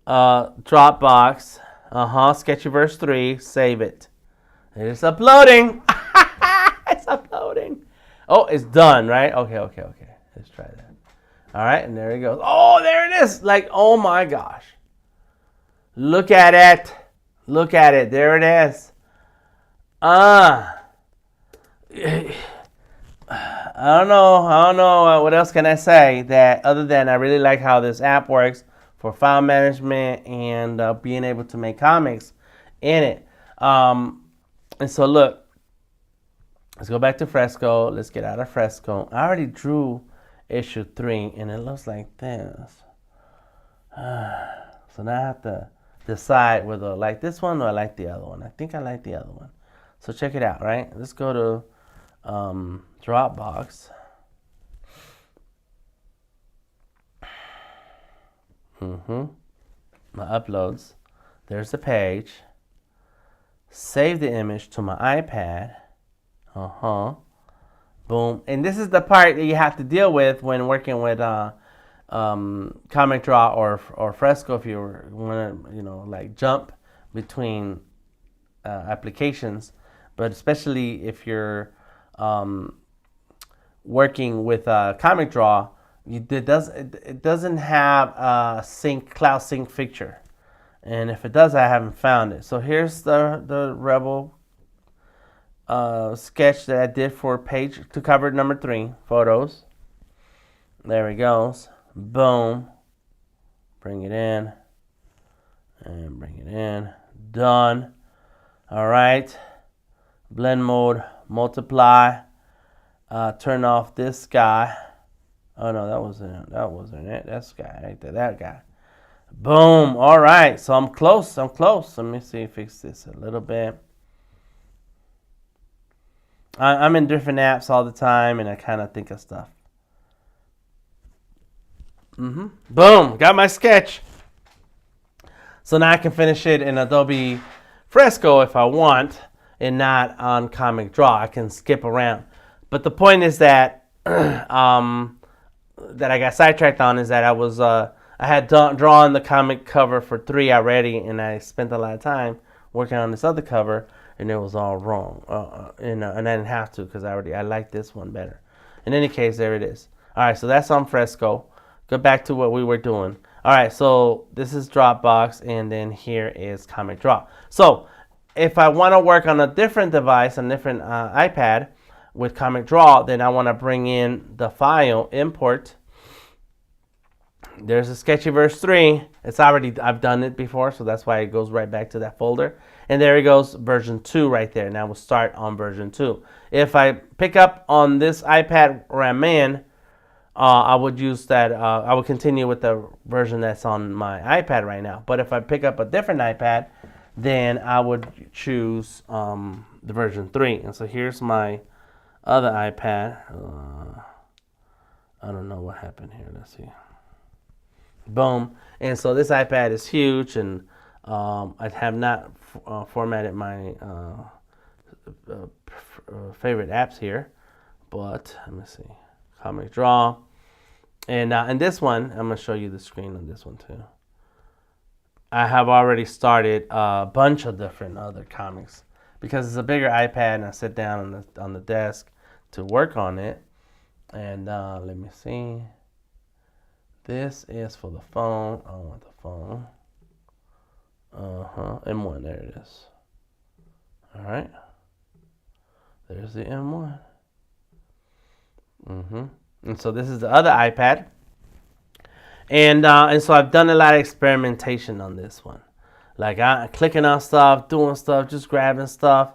Dropbox. Sketchyverse 3. Save it. It's uploading. It's uploading. Oh, it's done, right? Okay. Let's try that. All right, and there it goes. Oh, there it is. Like, oh my gosh. Look at it. Look at it. There it is. I don't know. What else can I say that other than I really like how this app works for file management and being able to make comics in it. And so look, let's go back to Fresco. Let's get out of Fresco. I already drew issue 3 and it looks like this. So now I have to decide whether I like this one or I like the other one. I think I like the other one. So check it out, right? Let's go to Dropbox. My uploads. There's the page. Save the image to my iPad. Boom. And this is the part that you have to deal with when working with Comic Draw or Fresco if you want to, like jump between applications. But especially if you're working with Comic Draw, it doesn't have a cloud sync feature. And if it does, I haven't found it. So here's the Rebel sketch that I did for page to cover number 3, photos. There it goes. Boom. Bring it in. And bring it in. Done. All right. Blend mode. Multiply. Turn off this guy. Oh no, that wasn't it. That's guy right there. That guy. Boom. All right. So I'm close. Let me see. Fix this a little bit. I'm in different apps all the time, and I kind of think of stuff. Boom. Got my sketch. So now I can finish it in Adobe Fresco if I want, and not on Comic Draw. I can skip around. But the point is that that I got sidetracked on is that I had drawn the comic cover for 3 already, and I spent a lot of time working on this other cover, and it was all wrong. And I didn't have to because I like this one better. In any case, there it is. All right, so that's on Fresco. Go back to what we were doing. All right, so this is Dropbox, and then here is Comic Draw. So if I want to work on a different device, a different iPad with Comic Draw, then I want to bring in the file, import. There's a Sketchyverse 3. I've done it before, so that's why it goes right back to that folder. And there it goes, version 2 right there. Now we'll start on version 2. If I pick up on this iPad where I'm in, I would use that. I would continue with the version that's on my iPad right now. But if I pick up a different iPad, then I would choose the version 3. And so here's my other iPad. I don't know what happened here. Let's see. Boom. And so this iPad is huge, and I have not formatted my favorite apps here. But let me see. Comic Draw. And this one, I'm going to show you the screen on this one too. I have already started a bunch of different other comics because it's a bigger iPad, and I sit down on the desk to work on it. And let me see. This is for the phone. I want the phone. M1, there it is. All right. There's the M1. And so this is the other iPad. And so I've done a lot of experimentation on this one. Like I'm clicking on stuff, doing stuff, just grabbing stuff,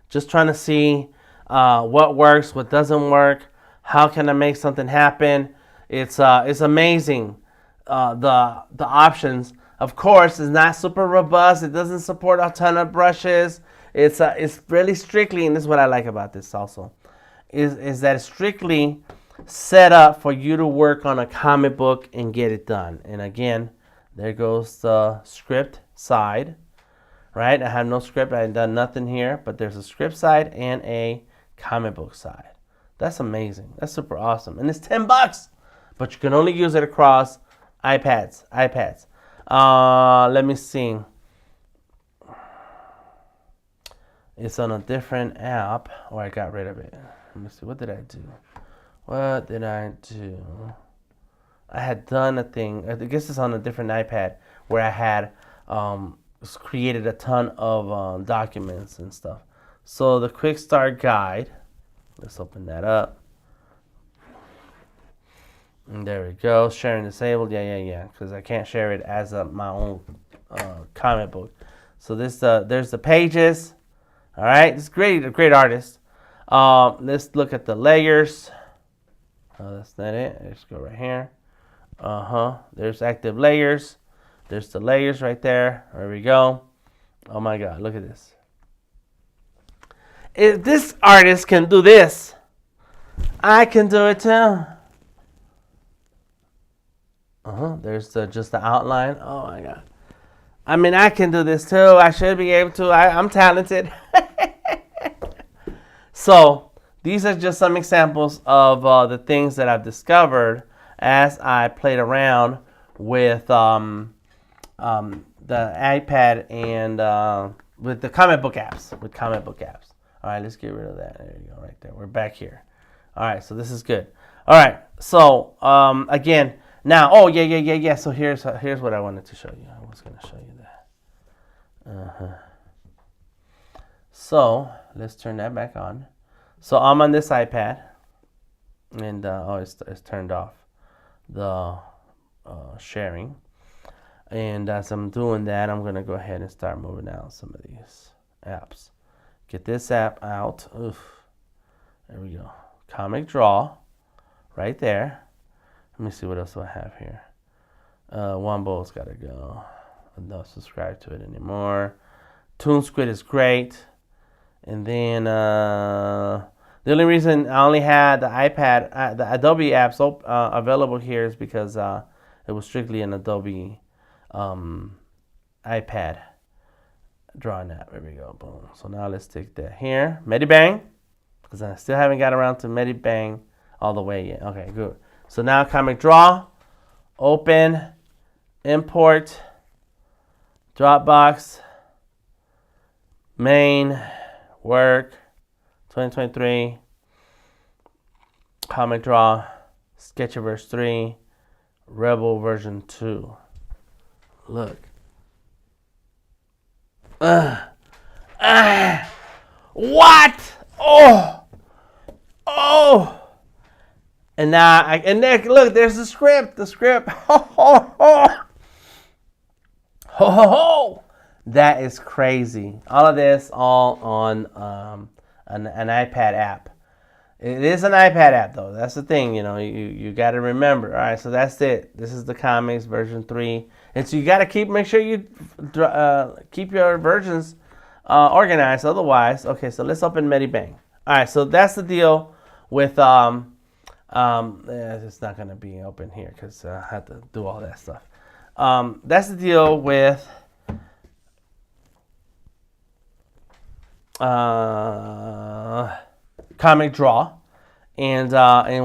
just trying to see what works, what doesn't work, how can I make something happen. It's amazing, the options. Of course, it's not super robust. It doesn't support a ton of brushes. It's really strictly, and this is what I like about this also, is that it's strictly set up for you to work on a comic book and get it done. And again, there goes the script side, right? I have no script. I haven't done nothing here, but there's a script side and a comic book side. That's amazing. That's super awesome. And it's $10, but you can only use it across iPads. Let me see. It's on a different app, or I got rid of it. Let me see. What did I do? I had done a thing. I guess it's on a different iPad where I had created a ton of documents and stuff. So the quick start guide. Let's open that up. And there we go. Sharing disabled. Yeah. Because I can't share it as my own comic book. So there's the pages. All right. It's great. A great artist. Let's look at the layers. Oh, that's not it. Let's go right here. There's active layers. There's the layers right there. There we go. Oh my God. Look at this. If this artist can do this, I can do it too. There's just the outline. Oh my God. I mean, I can do this too. I should be able to. I'm talented. So these are just some examples of the things that I've discovered as I played around with the iPad and with the comic book apps. All right, let's get rid of that. There you go, right there. We're back here. All right, so this is good. All right, so again, now, yeah. So here's what I wanted to show you. I was going to show you that. So let's turn that back on. So I'm on this iPad, and it's turned off the sharing. And as I'm doing that, I'm going to go ahead and start moving out some of these apps. Get this app out. Oof. There we go. Comic Draw, right there. Let me see what else do I have here. Wombo's got to go. I'm not subscribed to it anymore. ToonSquid is great. And then the only reason I only had the iPad, the Adobe apps available here is because it was strictly an Adobe iPad drawing app. There we go. Boom. So now let's take that here. Medibang, because I still haven't got around to Medibang all the way yet. Okay, good. So now Comic Draw, open, import, Dropbox, main, work, 2023, Comic Draw, Sketchiverse 3, Rebel version 2. Look. What? Oh. And now, look, there's the script. That is crazy. All of this, all on an iPad app. It is an iPad app, though. That's the thing, you got to remember. All right, so that's it. This is the comics version 3. And so you got to make sure you keep your versions organized. Otherwise, okay, so let's open Medibang. All right, so that's the deal with, it's not going to be open here because I have to do all that stuff. That's the deal with Comic Draw, and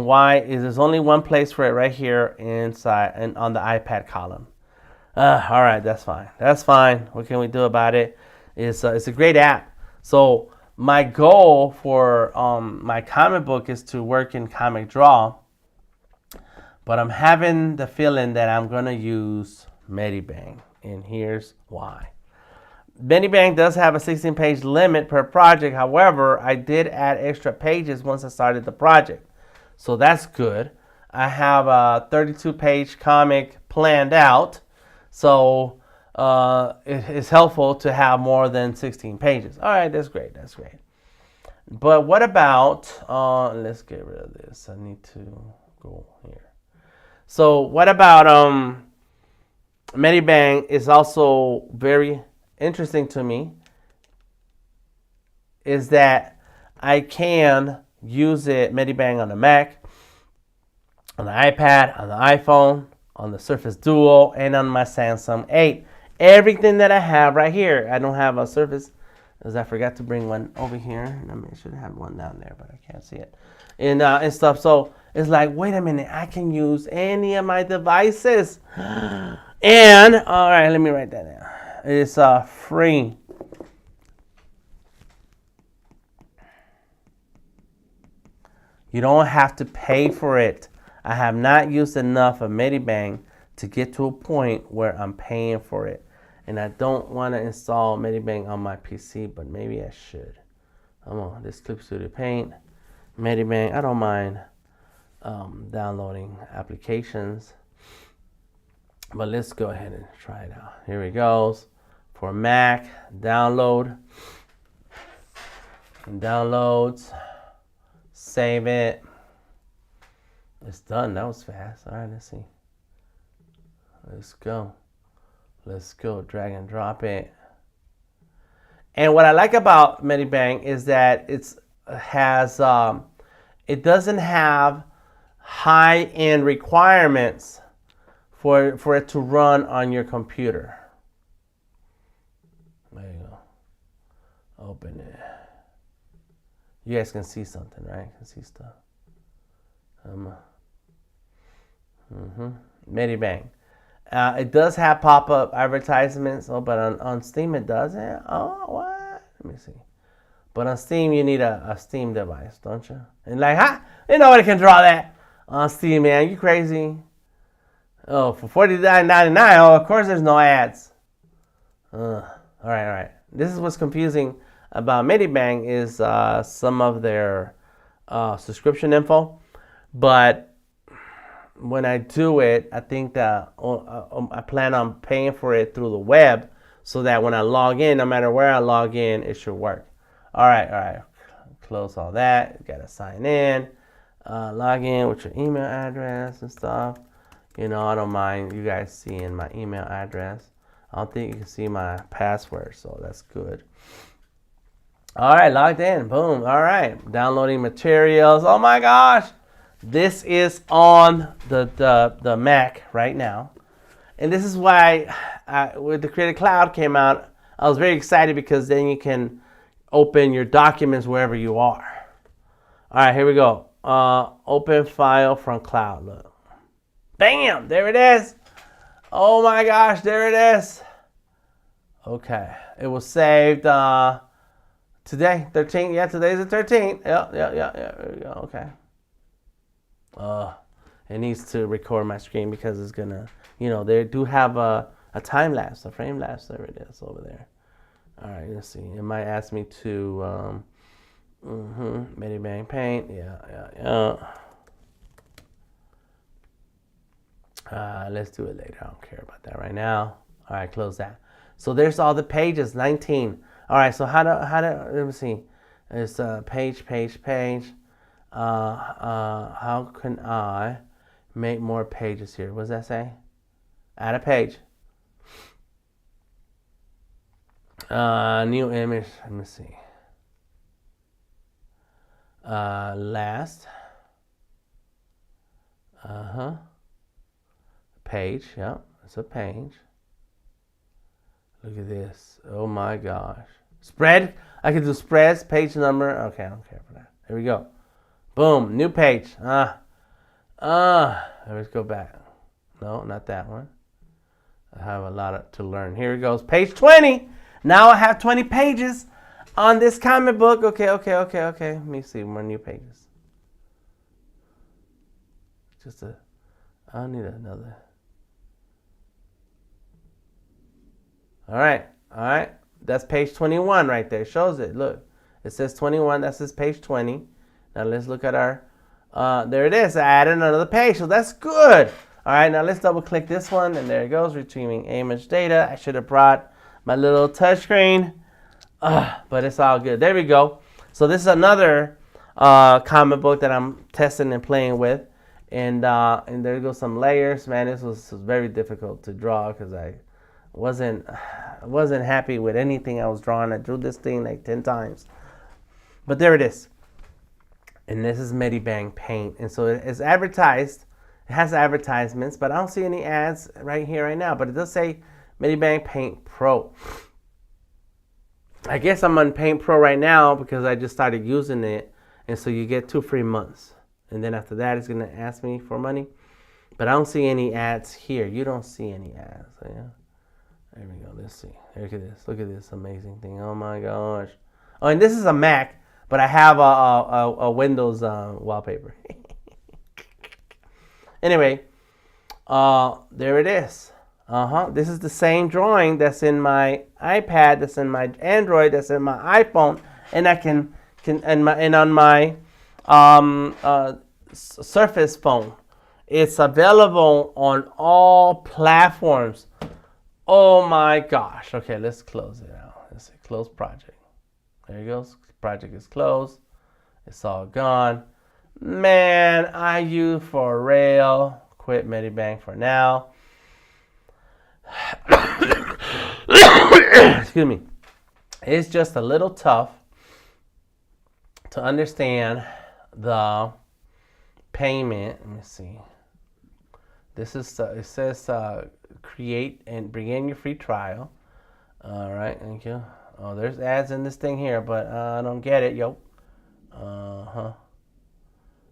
why is there's only one place for it right here inside and on the iPad column. All right, that's fine. What can we do about it? It's a great app. So my goal for my comic book is to work in Comic Draw, but I'm having the feeling that I'm gonna use Medibang, and here's why. Medibang does have a 16-page limit per project. However, I did add extra pages once I started the project. So that's good. I have a 32-page comic planned out. So it's helpful to have more than 16 pages. All right, that's great. That's great. But what about, let's get rid of this. I need to go here. So what about Medibang is also very interesting to me, is that I can use it, Medibang, on the Mac, on the iPad, on the iPhone, on the Surface Duo, and on my Samsung 8. Everything that I have right here. I don't have a Surface, because I forgot to bring one over here. I should have one down there, but I can't see it. And stuff. So it's like, wait a minute, I can use any of my devices. And, all right, let me write that down. It's free. You don't have to pay for it. I have not used enough of Medibang to get to a point where I'm paying for it. And I don't want to install Medibang on my PC, but maybe I should. Come on, this Clip Studio Paint, Medibang. I don't mind downloading applications. But let's go ahead and try it out. Here it goes. For Mac, download. Downloads. Save it. It's done. That was fast. All right, let's see. Let's go. Let's go. Drag and drop it. And what I like about Medibang is that it doesn't have high-end requirements for it to run on your computer. There you go. Open it. You guys can see something, right? You can see stuff. Medibang. It does have pop-up advertisements, but on Steam it doesn't. Oh, what? Let me see. But on Steam you need a Steam device, don't you? And like, nobody can draw that on Steam, man. You crazy? Oh, for $49.99. Oh, of course there's no ads. All right. This is what's confusing about Medibang is some of their subscription info, but when I do it, I think that I plan on paying for it through the web, so that when I log in, no matter where I log in, it should work. All right. Close all that. You gotta sign in, log in with your email address and stuff. I don't mind you guys seeing my email address. I don't think you can see my password, so that's good. All right, logged in. Boom. All right, downloading materials. Oh my gosh, this is on the Mac right now, and this is why when the Creative Cloud came out, I was very excited, because then you can open your documents wherever you are. All right, here we go. Open file from cloud. Look, bam, there it is. Oh my gosh, there it is. Okay, it was saved today, 13th. Yeah, today's the 13th. Yeah. There we go. Okay. It needs to record my screen, because it's gonna, they do have a time lapse, a frame lapse. There it is over there. All right, let's see. It might ask me to Medibang Paint. Yeah. Let's do it later. I don't care about that right now. All right, close that. So there's all the pages, 19. All right, so how do let me see. It's page. How can I make more pages here? What does that say? Add a page. New image. Let me see. Last. Page. Yep, it's a page. Look at this. Oh my gosh. Spread. I can do spreads, page number. Okay, I don't care for that. There we go. Boom. New page. Let's go back. No, not that one. I have a lot to learn. Here it goes. Page 20. Now I have 20 pages on this comic book. Okay. Let me see more new pages. I don't need another. All right. That's page 21 right there. Shows it. Look, it says 21. That says page 20. Now let's look at our There it is. I added another page, so that's good. All right, now let's double click this one, and there it goes, retrieving image data. I should have brought my little touchscreen, but it's all good. There we go. So this is another comic book that I'm testing and playing with, and there goes some layers. Man, this was very difficult to draw because I wasn't happy with anything I was drawing. I drew this thing like 10 times, but there it is. And this is Medibang Paint, and so it's advertised. It has advertisements, but I don't see any ads right here right now. But it does say Medibang Paint Pro. I guess I'm on Paint Pro right now because I just started using it, and so you get 2 free months, and then after that it's gonna ask me for money. But I don't see any ads here. You don't see any ads. So yeah. There we go. Let's see. Look at this. Look at this amazing thing. Oh my gosh. Oh, and this is a Mac, but I have a Windows wallpaper. Anyway, there it is. This is the same drawing that's in my iPad, that's in my Android, that's in my iPhone, and I can on my Surface phone. It's available on all platforms. Oh my gosh. Okay, let's close it out. Let's see. Close project. There you go. Project is closed. It's all gone. Man, you for real. Quit Medibang for now. Excuse me. It's just a little tough to understand the payment. Let me see. This is it says create and begin your free trial. All right, thank you. Oh, there's ads in this thing here, but I don't get it, yo. All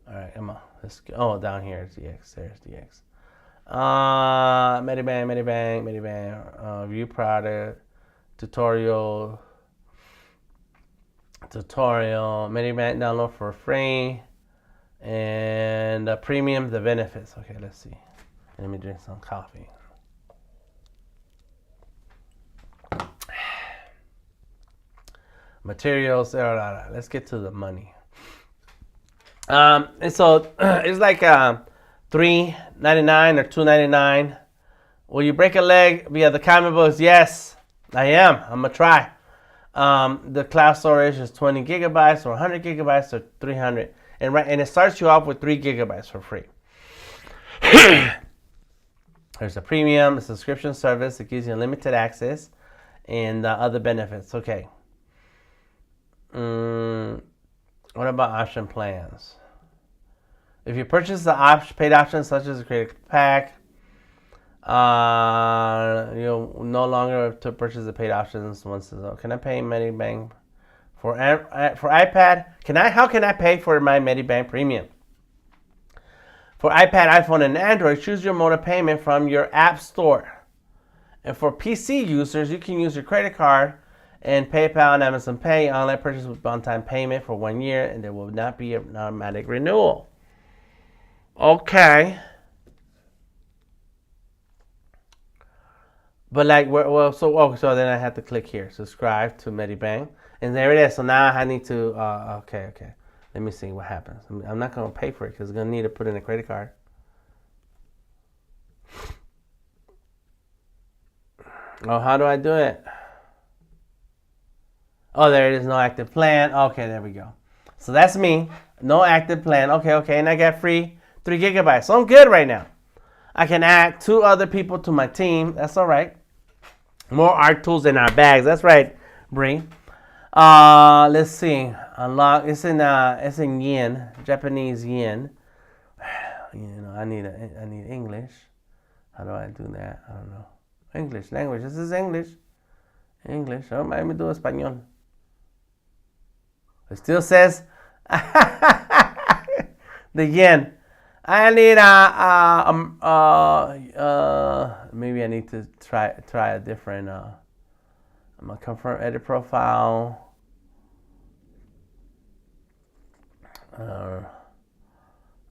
right, come on. Let's go. Oh, down here is the X. There's the X. Medibang. View product tutorial. Medibang download for free, and premium the benefits. Okay, let's see. Let me drink some coffee. Materials. Let's get to the money. And so it's like $3.99 or $2.99. Will you break a leg via the comic books? Yes, I am. I'm gonna try. The cloud storage is 20 gigabytes or 100 gigabytes or 300, and it starts you off with 3 gigabytes for free. There's a premium, a subscription service that gives you unlimited access and other benefits. Okay. What about option plans? If you purchase the paid options such as a credit pack, you'll no longer have to purchase the paid options once. Can I pay Medibang for iPad? How can I pay for my Medibang Premium? For iPad, iPhone, and Android, choose your mode of payment from your app store. And for PC users, you can use your credit card and PayPal and Amazon Pay. Online purchase with one-time payment for 1 year, and there will not be an automatic renewal. Okay. But so then I have to click here, subscribe to Medibang, and there it is. So now I need to, okay. Let me see what happens. I'm not going to pay for it because I'm going to need to put in a credit card. Oh, how do I do it? Oh, there it is, no active plan. Okay, there we go. So that's me, no active plan. Okay, and I got free 3 gigabytes. So I'm good right now. I can add 2 other people to my team. That's all right. More art tools in our bags. That's right, Bree. Let's see. Unlock. It's in yen, Japanese yen. I need English. How do I do that? I don't know. English language. This is English. Oh, let me do español. It still says the yen. I need maybe I need to try a different. I'm gonna confirm edit profile.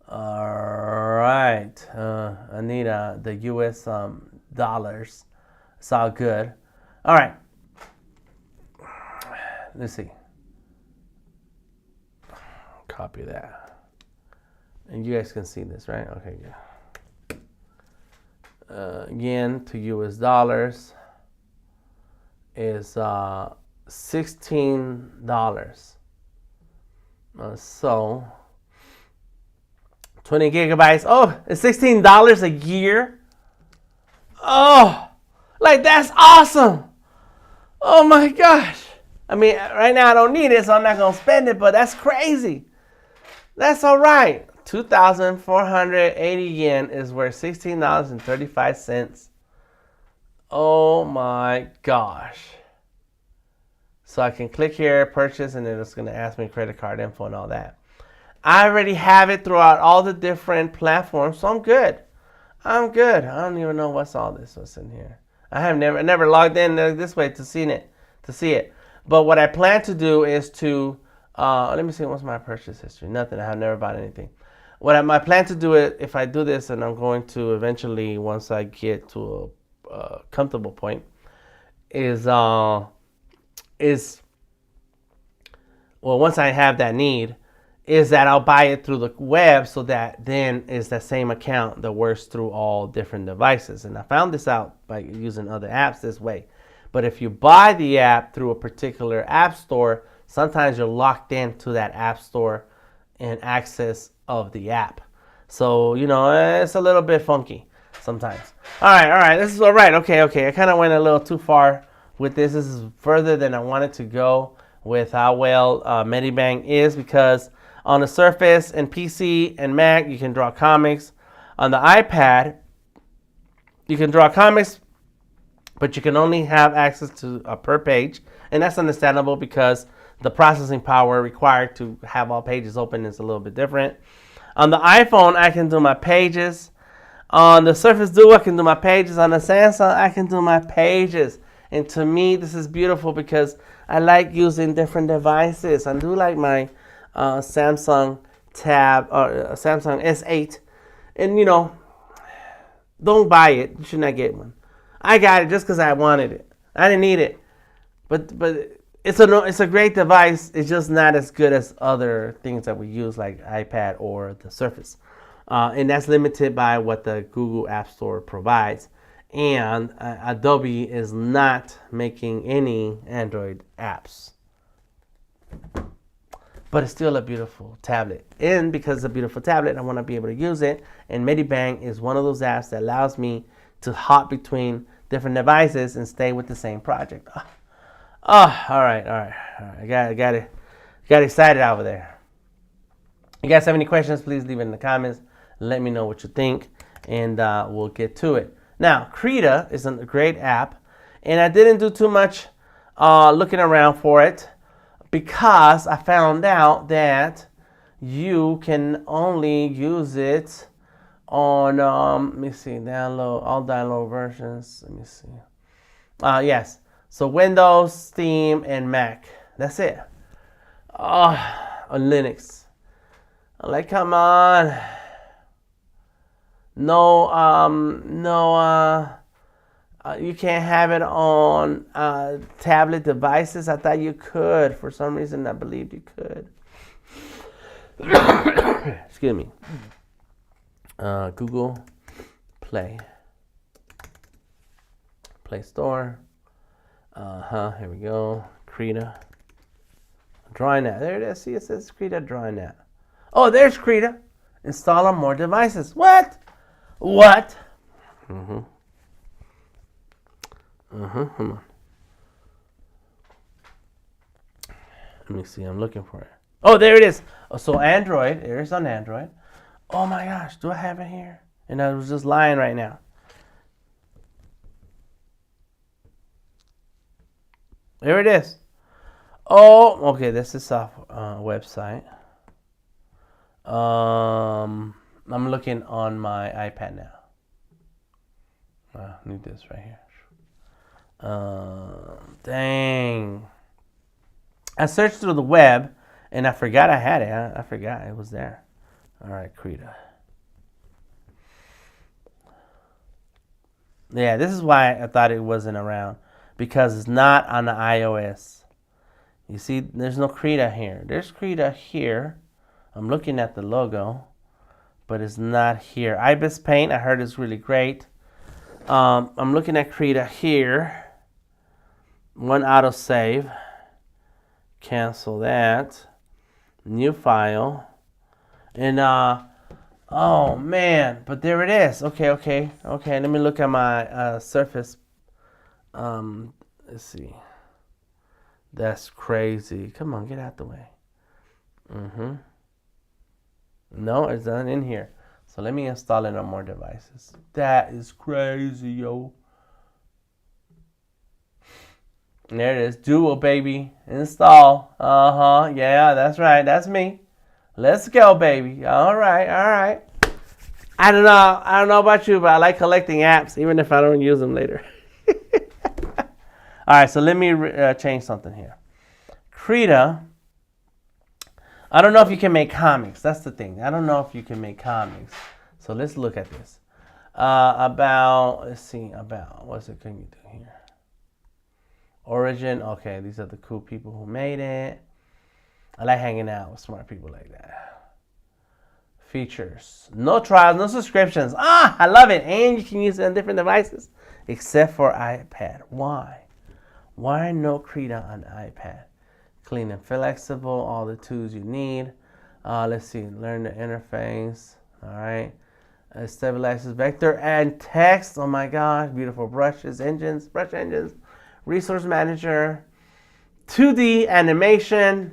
All right. I need the U.S. dollars. It's all good. All right. Let's see. Copy that. And you guys can see this, right? Okay, yeah. Yen to US dollars is $16. So 20 gigabytes. Oh, it's $16 a year. Oh, like that's awesome. Oh my gosh. I mean, right now I don't need it, so I'm not gonna spend it, but that's crazy. That's all right. 2,480 yen is worth $16.35. Oh my gosh. So I can click here, purchase, and then it's going to ask me credit card info and all that. I already have it throughout all the different platforms, so I'm good. I'm good. I don't even know what's all this what's in here. I have never logged in this way to see it. But what I plan to do is to let me see what's my purchase history. Nothing. I have never bought anything. My plan to do it, if I do this, and I'm going to eventually, once I get to a comfortable point, is well, once I have that need, is that I'll buy it through the web, so that then is the same account that works through all different devices. And I found this out by using other apps this way. But if you buy the app through a particular app store, sometimes you're locked into that app store and access of the app. So, it's a little bit funky sometimes. All right. This is all right. Okay. I kind of went a little too far with this. This is further than I wanted to go with how well Medibang is, because on the Surface and PC and Mac, you can draw comics. On the iPad, you can draw comics, but you can only have access to per page. And that's understandable because the processing power required to have all pages open is a little bit different. On the iPhone, I can do my pages. On the Surface Duo, I can do my pages. On the Samsung, I can do my pages. And to me, this is beautiful because I like using different devices. I do like my Samsung Tab or Samsung S8. And, don't buy it. You should not get one. I got it just because I wanted it. I didn't need it. But it's a great device. It's just not as good as other things that we use, like iPad or the Surface. And that's limited by what the Google App Store provides. And Adobe is not making any Android apps. But it's still a beautiful tablet. And because it's a beautiful tablet, I want to be able to use it. And Medibang is one of those apps that allows me to hop between different devices and stay with the same project. All right. I got excited over there. You guys have any questions, please leave it in the comments. Let me know what you think, and we'll get to it. Now, Krita is a great app, and I didn't do too much looking around for it because I found out that you can only use it on, let me see, all download versions. Let me see. Yes. So Windows, Steam, and Mac. That's it. On Linux. I'm like, come on. No, you can't have it on tablet devices. I thought you could. For some reason, I believed you could. Excuse me. Google Play Store. Here we go. Krita. Drawing that. There it is. See, it says Krita drawing that. Oh, there's Krita. Install on more devices. What? Come on. Let me see. I'm looking for it. Oh, there it is. Oh, so Android. It is on Android. Oh my gosh. Do I have it here? And I was just lying right now. There it is. Oh, okay. This is a website. I'm looking on my iPad now. I need this right here. Dang. I searched through the web and I forgot I had it. I forgot it was there. All right, Krita. Yeah, this is why I thought it wasn't around, because it's not on the iOS. You see, there's no Krita here. There's Krita here. I'm looking at the logo. but it's not here. Art Biz Paint, I heard is really great. I'm looking at Krita here. One autosave. Cancel that. New file. And oh man, but there it is. Okay. Let me look at my Surface. Let's see. That's crazy. Come on, get out the way. No, it's not in here. So let me install it on more devices. That is crazy, yo. And there it is. Duo, baby. Install. Yeah, that's right. That's me. Let's go, baby. All right. I don't know about you, but I like collecting apps, even if I don't use them later. All right, so let me change something here. Krita. I don't know if you can make comics. That's the thing. I don't know if you can make comics. So let's look at this. What's it can you do here? Origin. Okay, these are the cool people who made it. I like hanging out with smart people like that. Features. No trials, no subscriptions. I love it. And you can use it on different devices except for iPad. Why? Why no Krita on iPad? Clean and flexible, all the tools you need. Let's see, learn the interface. All right. It stabilizes vector and text. Oh my gosh, beautiful brushes, brush engines, resource manager, 2D animation,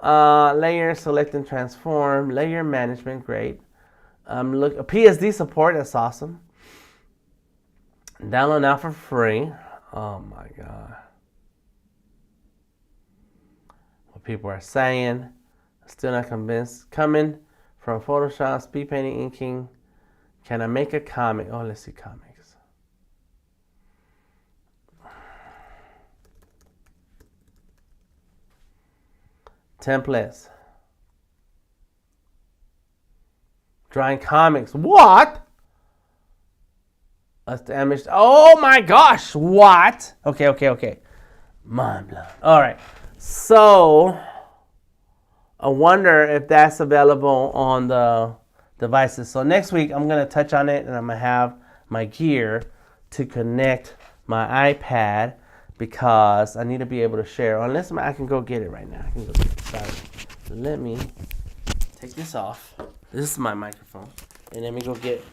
layer, select and transform, layer management, great. Look, PSD support, that's awesome. Download now for free. Oh my god. What people are saying, still not convinced. Coming from Photoshop, speed painting, inking. Can I make a comic? Oh, let's see comics. Templates. Drawing comics. What? That's the image. Oh my gosh. What? Okay. Mind blown. All right. So I wonder if that's available on the devices. So next week I'm going to touch on it, and I'm going to have my gear to connect my iPad because I need to be able to share. Unless I can go get it right now. I can go get it. Sorry. So let me take this off. This is my microphone. And let me go get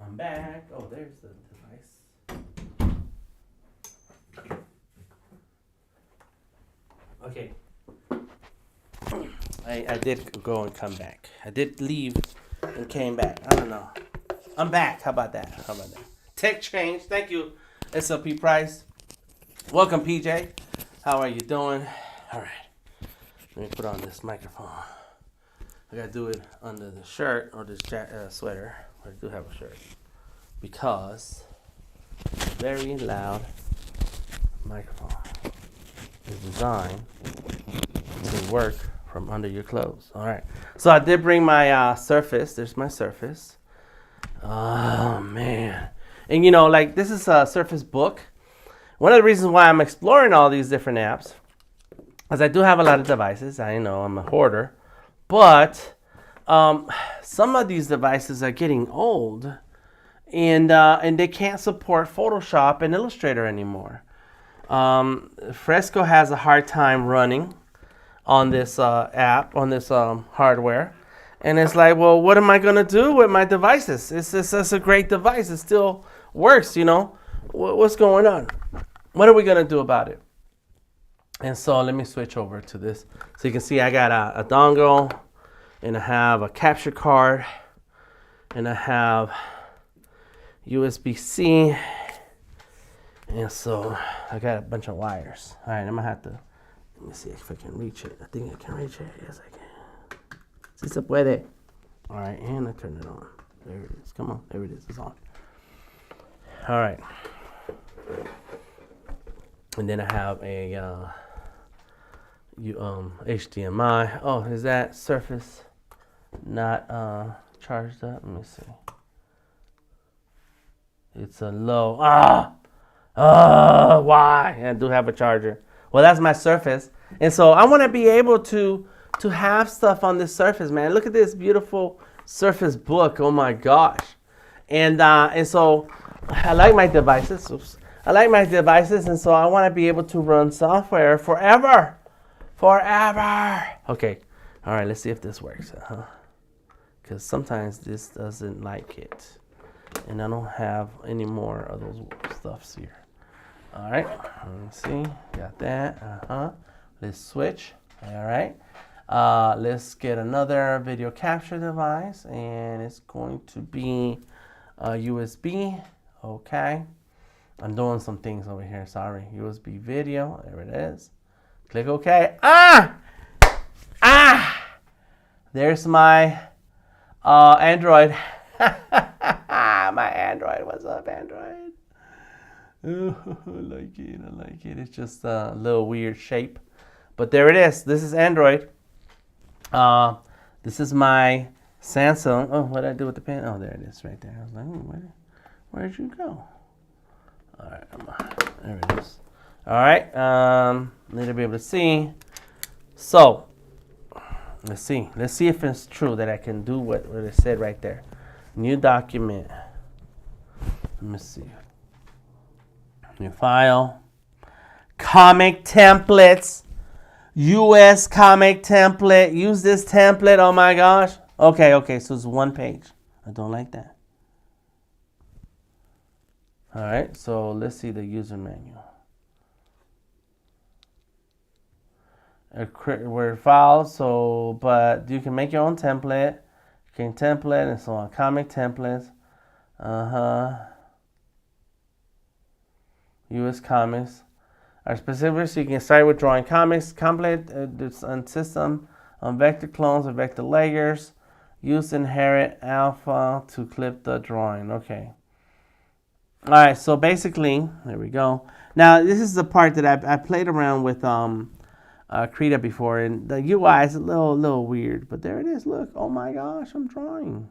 I'm back. Oh, there's the device. Okay. I did go and come back. I did leave and came back. I don't know. I'm back. How about that? Tech change. Thank you, SLP Price. Welcome, PJ. How are you doing? All right. Let me put on this microphone. I gotta do it under the shirt or this sweater. I do have a shirt because very loud microphone is designed to work from under your clothes. All right. So I did bring my Surface. There's my Surface. Oh man. And you know, like this is a Surface Book. One of the reasons why I'm exploring all these different apps is I do have a lot of devices. I know I'm a hoarder, but some of these devices are getting old, and they can't support Photoshop and Illustrator anymore. Fresco has a hard time running on this app, on this hardware, and it's like, well, what am I gonna do with my devices? It's a great device. It still works, you know, What's going on? What are we gonna do about it? And so let me switch over to this. So you can see I got a dongle, and I have a capture card, and I have USB-C, and so I got a bunch of wires. All right, I'm gonna have to, let me see if I can reach it. I think I can reach it. Yes, I can. Si se puede. All right, and I turn it on. There it is. Come on, there it is. It's on. All right. And then I have a HDMI. Oh, is that Surface not charged up? Let me see. It's a low. Why? I do have a charger. Well, that's my Surface, and so I want to be able to have stuff on this Surface, man. Look at this beautiful Surface Book. Oh my gosh, and so I like my devices. Oops. I like my devices, and so I want to be able to run software forever. Okay, all right. Let's see if this works, because sometimes this doesn't like it. And I don't have any more of those stuffs here. All right, let's see, got that, Let's switch, all right. Let's get another video capture device, and it's going to be USB, okay. I'm doing some things over here, sorry. USB video, there it is. Click OK. There's my Android. My Android. What's up, Android? Oh, I like it. It's just a little weird shape, but there it is. This is Android. This is my Samsung. Oh, what did I do with the pen? Oh, there it is, right there. I was like, where'd you go? All right, there it is. All right, need to be able to see. So let's see if it's true that I can do what it said right there. New document. Let me see. New file. Comic templates. US comic template. Use this template. Oh my gosh. Okay. So it's one page. I don't like that. All right. So let's see the user manual. A Word file. So, but you can make your own template. You can template and so on. Comic templates. US comics are specific, so you can start with drawing comics, complete on system, on vector clones or vector layers. Use inherit alpha to clip the drawing. Okay. All right. So basically, there we go. Now this is the part that I played around with Krita before, and the UI is a little weird, but there it is. Look. Oh my gosh, I'm drawing.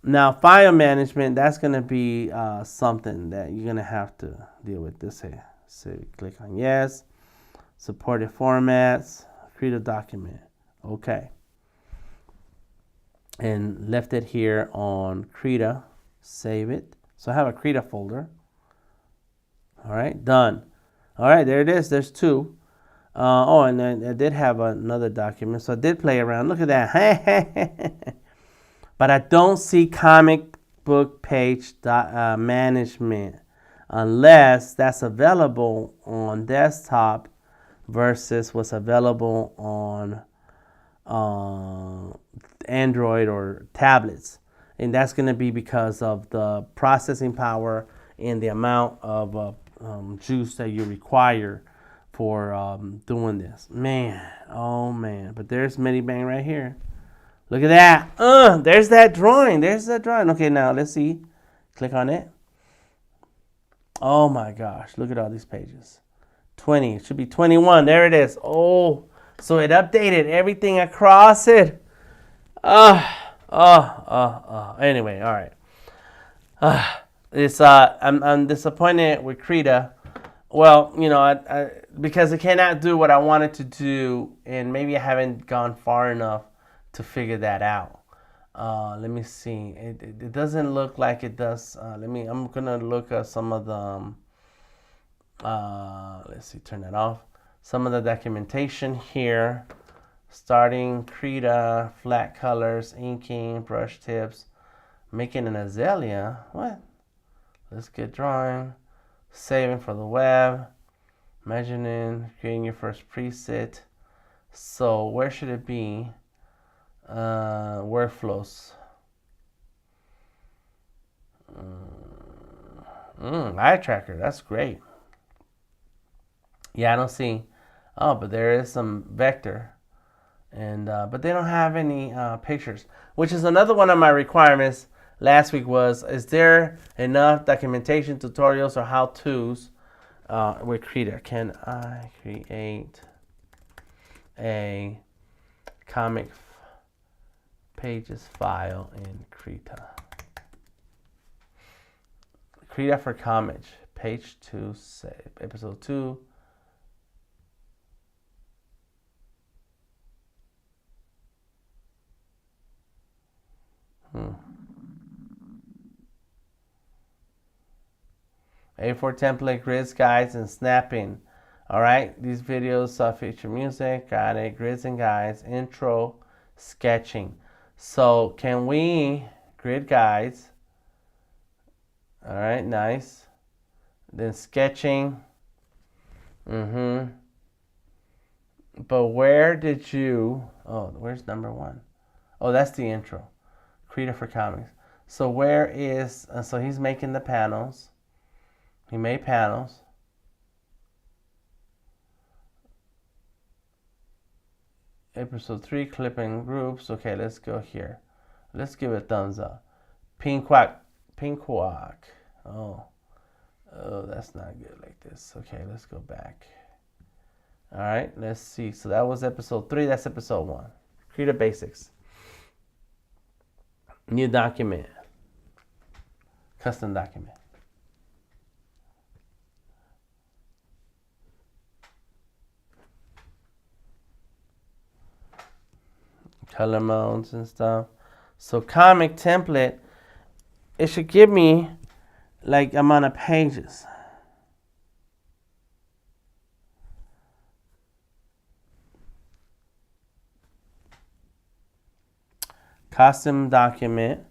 Now, file management, that's going to be something that you're going to have to deal with this here. So click on yes, supported formats, create a document. Okay. And left it here on Krita, save it. So I have a Krita folder. All right, done. All right, there it is. There's two. And then I did have another document. So I did play around. Look at that. But I don't see comic book page management unless that's available on desktop versus what's available on Android or tablets. And that's going to be because of the processing power and the amount of juice that you require for doing this. Man, oh man. But there's Medibang right here. Look at that. There's that drawing. Okay, now let's see. Click on it. Oh my gosh. Look at all these pages. 20. It should be 21. There it is. Oh, so it updated everything across it. Anyway, all right. I'm disappointed with Krita. Well, you know, I because it cannot do what I wanted to do, and maybe I haven't gone far enough to figure that out. Let me see. It doesn't look like it does. I'm gonna look at some of the. Let's see. Turn that off. Some of the documentation here. Starting Krita, flat colors, inking, brush tips, Making an azalea. What? Let's get drawing. Saving for the web. Imagining. Creating your first preset. So where should it be? Workflows. Eye tracker. That's great. Yeah, I don't see. Oh, but there is some vector. And but they don't have any pictures, which is another one of my requirements last week was, is there enough documentation, tutorials, or how-tos with Krita? Can I create a comic pages file in Krita? Krita for comics, page 2, save, episode 2. A4 template, grids, guides, and snapping. All right, these videos feature music, got it, grids and guides, intro, sketching. So can we grid guides? All right, nice. Then sketching. But where did you? Oh, where's number 1? Oh, that's the intro. Krita for comics. So where is? So he's making the panels. He made panels. Episode 3, clipping groups. Okay, let's go here. Let's give it a thumbs up. Pink quack. Oh, that's not good like this. Okay, let's go back. All right, let's see. So that was episode 3. That's episode 1. Krita basics. New document. Custom document. Color modes and stuff. So comic template, it should give me like amount of pages. Custom document.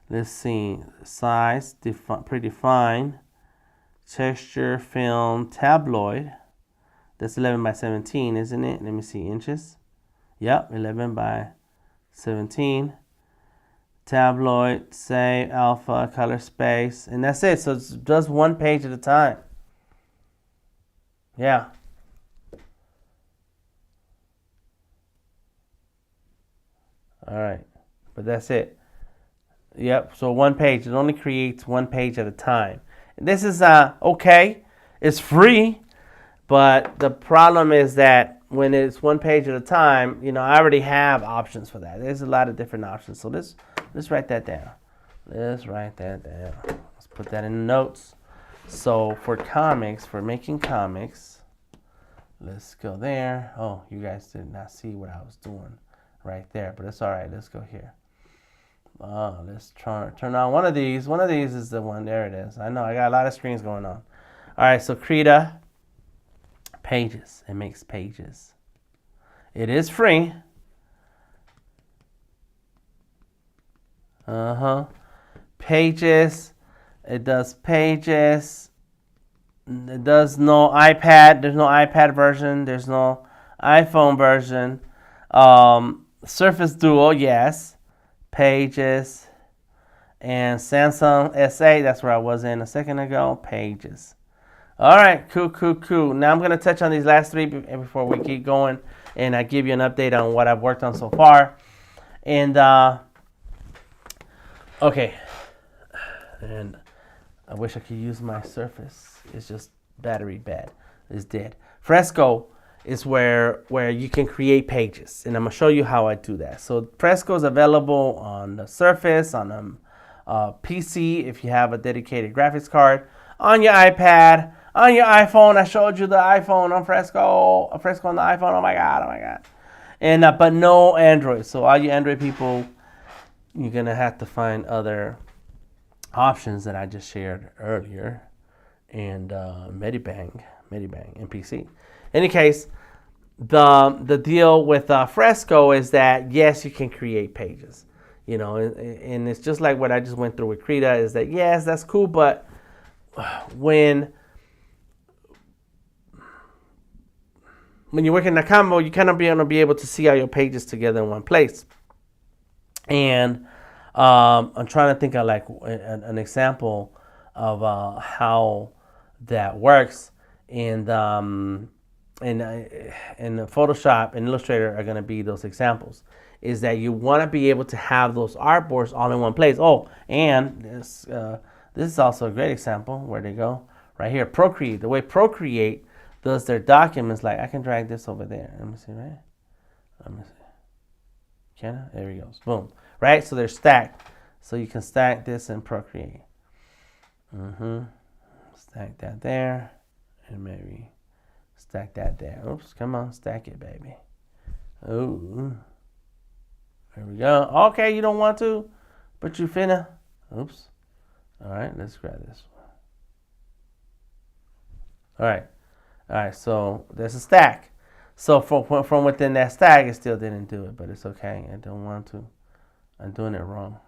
Let's see. Size, predefined. Texture, film, tabloid. That's 11 by 17, isn't it? Let me see, inches. Yep, 11 by 17. Tabloid, save, alpha, color space. And that's it. So it's just one page at a time. Yeah. All right. But that's it. Yep. So one page. It only creates one page at a time. This is okay. It's free. But the problem is that when it's one page at a time, you know, I already have options for that. There's a lot of different options. So let's write that down. Let's write that down. Let's put that in the notes. So for comics, for making comics, let's go there. Oh, you guys did not see what I was doing right there, but it's all right. Let's go here. Let's turn on one of these. One of these is the one. There it is. I know I got a lot of screens going on. All right, so Krita. Pages. It makes pages. It is free. Pages. It does pages. It does no iPad. There's no iPad version. There's no iPhone version. Surface Duo, yes. Pages. And Samsung S8. That's where I was in a second ago. Pages. All right, cool. Now I'm going to touch on these last 3 before we keep going, and I give you an update on what I've worked on so far. And, okay. And I wish I could use my Surface. It's just battery bad. It's dead. Fresco is where you can create pages, and I'm going to show you how I do that. So Fresco is available on the Surface, on a PC if you have a dedicated graphics card, on your iPad, on your iPhone. I showed you the iPhone on Fresco. Fresco on the iPhone. Oh my God. And but no Android. So all you Android people, you're gonna have to find other options that I just shared earlier. And Medibang, and PC. In any case, the deal with Fresco is that yes, you can create pages. You know, and it's just like what I just went through with Krita, is that yes, that's cool, but when you work in a combo, you kind of be able to see all your pages together in one place. And I'm trying to think of like an example of how that works. And Photoshop and Illustrator are going to be those examples. Is that you want to be able to have those artboards all in one place. Oh, and this is also a great example. Where they go? Right here, Procreate. The way Procreate does their documents, like I can drag this over there. Let me see, right? Let me see. Can I? There he goes. Boom. Right? So they're stacked. So you can stack this in Procreate. Stack that there. And maybe stack that there. Oops, come on, stack it, baby. Ooh. There we go. Okay, you don't want to, but you finna. Oops. All right, let's grab this one. All right, so there's a stack. So from within that stack, it still didn't do it, but it's okay. I don't want to. I'm doing it wrong.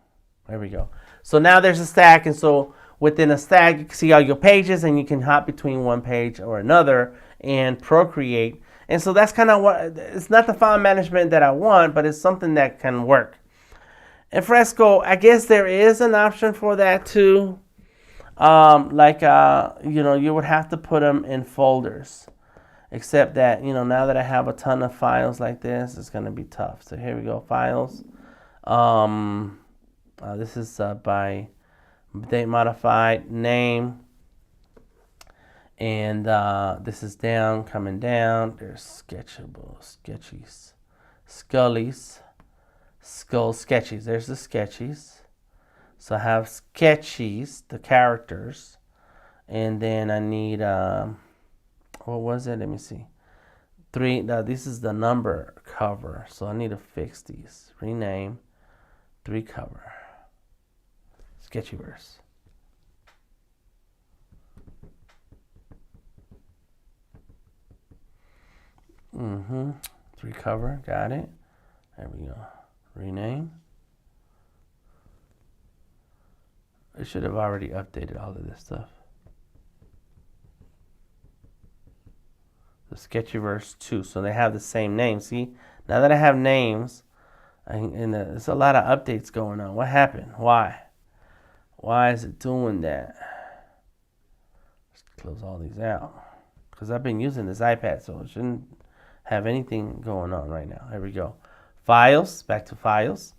There we go. So now there's a stack, and so within a stack, you can see all your pages, and you can hop between one page or another and Procreate. And so that's kind of what, it's not the file management that I want, but it's something that can work. In Fresco, I guess there is an option for that too. You would have to put them in folders. Except that, now that I have a ton of files like this, it's going to be tough. So here we go, files. This is by date modified, name. And this is coming down. There's sketchies, Skullies, sketchies. There's the sketchies. So I have sketchies, the characters. And then I need, what was it? Let me see. 3, this is the number cover. So I need to fix these. Rename, 3 cover. Sketchiverse. 3 cover, got it. There we go. Rename. I should have already updated all of this stuff. The Sketchiverse 2, so they have the same name. See, now that I have names, there's a lot of updates going on. What happened? Why? Why is it doing that? Let's close all these out. Because I've been using this iPad, so it shouldn't have anything going on right now. Here we go. Files, back to files.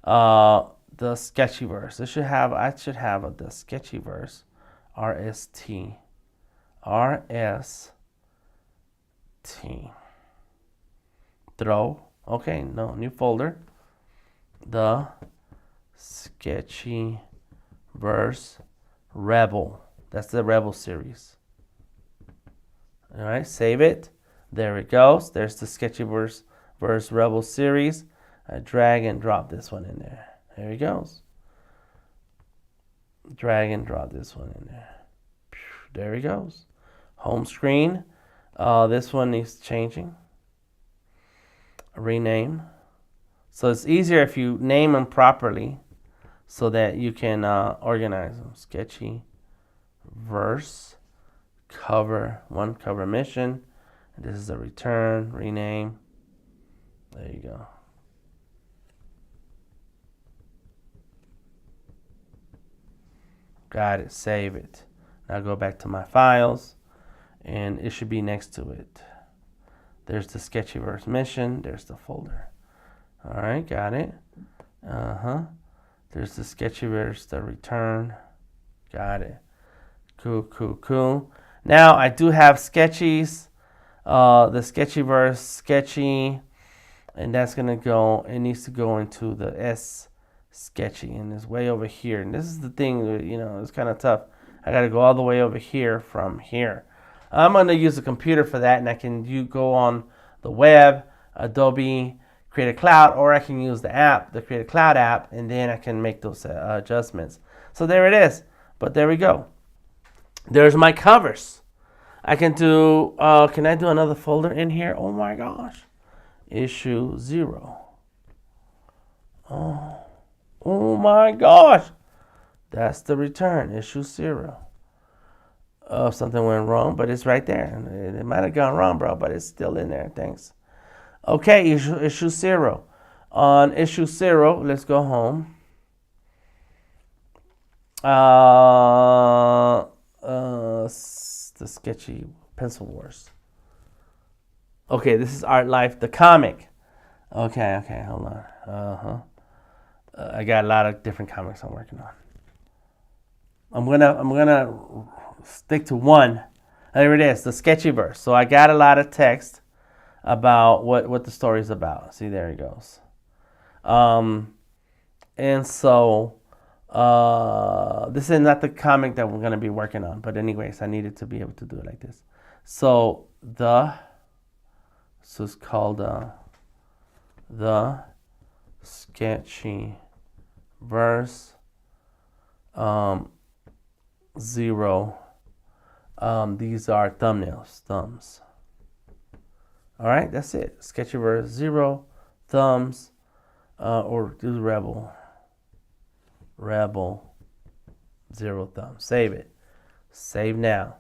The Sketchiverse. I should have the Sketchiverse. RST. Throw. Okay, no, new folder. The Sketchiverse Rebel. That's the Rebel series. All right, save it. There it goes. There's the Sketchiverse Rebel series. I drag and drop this one in there. There he goes. Drag and drop this one in there. There he goes. Home screen. This one needs changing. Rename. So it's easier if you name them properly so that you can organize them. Sketchiverse cover, one cover mission. This is a return, rename. There you go. Got it, save it. Now go back to my files and it should be next to it. There's the Sketchiverse mission, there's the folder. All right, got it. There's the Sketchiverse, the return. Got it. Cool. Now I do have sketchies. The Sketchiverse sketchy, and that's gonna go. It needs to go into the S sketchy, and it's way over here. And this is the thing, it's kind of tough. I gotta go all the way over here from here. I'm gonna use a computer for that, and I can go on the web, Adobe Creative Cloud, or I can use the app, the Creative Cloud app, and then I can make those adjustments. So there it is. But there we go. There's my covers. I can do, can I do another folder in here? Oh my gosh. Issue 0. Oh, Oh my gosh. That's the return, issue 0. Oh, something went wrong, but it's right there. It might have gone wrong, bro, but it's still in there. Thanks. Okay, issue 0. On issue 0, let's go home. The sketchy pencil wars. Okay, this is Art Life, the comic. Okay, hold on. I got a lot of different comics I'm working on. I'm gonna stick to one. There it is, the sketchy verse. So I got a lot of text about what the story is about. See, there it goes. And so this is not the comic that we're gonna be working on, but anyways, I needed to be able to do it like this. So it's called the sketchy verse 0. These are thumbs. All right, that's it. Sketchy verse 0 thumbs, or do rebel 0 thumbs. Save it. Save now.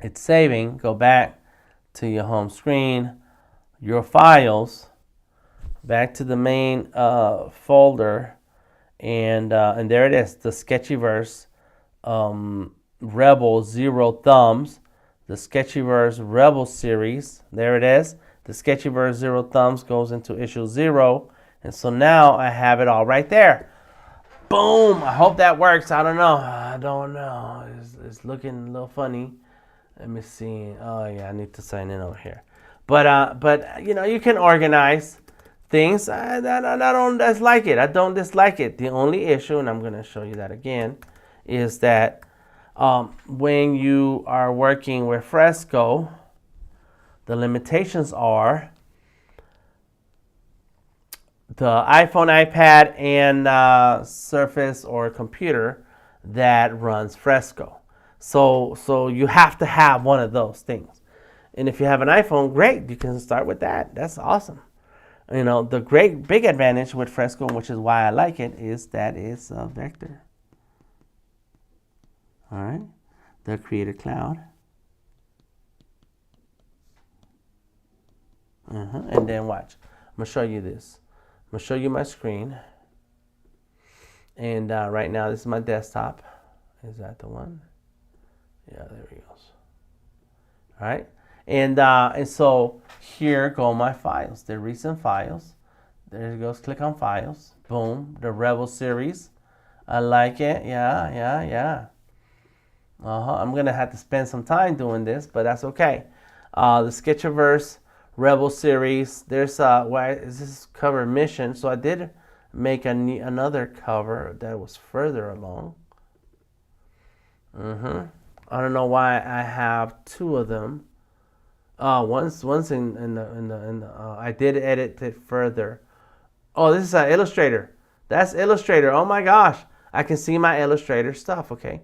It's saving. Go back to your home screen, your files, back to the main folder, and there it is, the sketchy verse Rebel 0 thumbs, the sketchy verse Rebel series. There it is. The sketchy verse 0 thumbs goes into issue 0, and so now I have it all right there. Boom! I hope that works. I don't know. It's looking a little funny. Let me see. Oh yeah, I need to sign in over here. But you know, you can organize things. I don't dislike it. I don't dislike it. The only issue, and I'm gonna show you that again, is that when you are working with Fresco, the limitations are the iPhone, iPad, and Surface or computer that runs Fresco. So you have to have one of those things. And if you have an iPhone, great, you can start with that. That's awesome. You know, the big advantage with Fresco, which is why I like it, is that it's a vector. All right, the create a cloud. And then watch. I'm gonna show you this. I'm gonna show you my screen. And right now, this is my desktop. Is that the one? Yeah, there he goes. All right, and so here go my files. They're recent files. There it goes. Click on files. Boom. The Rebel series. I like it. Yeah. I'm gonna have to spend some time doing this, but that's okay. The Sketchiverse Rebel series. There's why is this cover mission? So I did make another cover that was further along. I don't know why I have two of them. Once in the I did edit it further. Oh, this is an Illustrator. That's Illustrator. Oh my gosh, I can see my Illustrator stuff. Okay,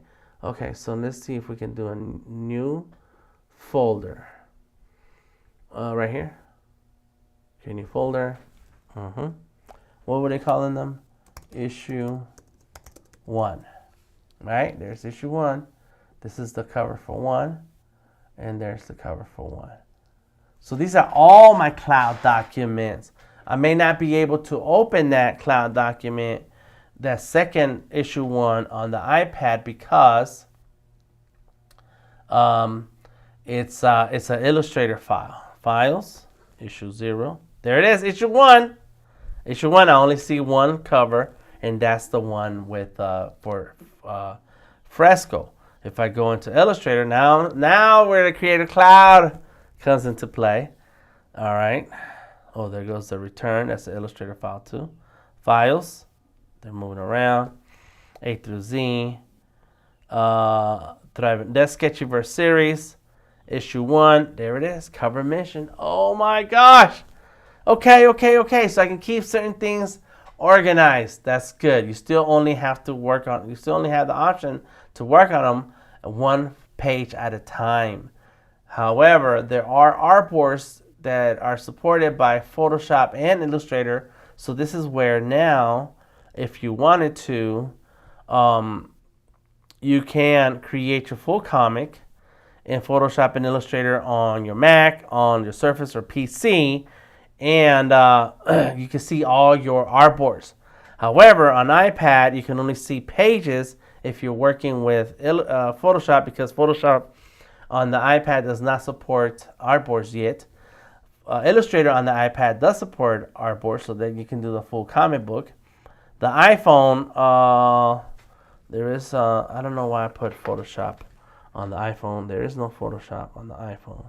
so let's see if we can do a new folder. Right here. Okay, new folder. What were they calling them? Issue 1. Right, there's issue 1. This is the cover for 1. And there's the cover for 1. So these are all my cloud documents. I may not be able to open that cloud document, that second issue 1 on the iPad, because it's an Illustrator file. Files, issue 0. There it is, issue 1. Issue 1, I only see one cover, and that's the one with for Fresco. If I go into Illustrator, now where the Creative Cloud comes into play. All right. Oh, there goes the return. That's the Illustrator file too. Files. They're moving around. A through Z. That's Sketchiverse series. Issue 1. There it is. Cover mission. Oh my gosh. Okay. So I can keep certain things organized. That's good. You still only have the option to work on them one page at a time. However, there are artboards that are supported by Photoshop and Illustrator. So this is where now if you wanted to, you can create your full comic in Photoshop and Illustrator on your Mac, on your Surface or PC, and you can see all your artboards. However, on iPad, you can only see pages if you're working with Photoshop, because Photoshop on the iPad does not support artboards yet. Illustrator on the iPad does support artboards, so that you can do the full comic book. The iPhone, there is, I don't know why I put Photoshop on the iPhone. There is no Photoshop on the iPhone.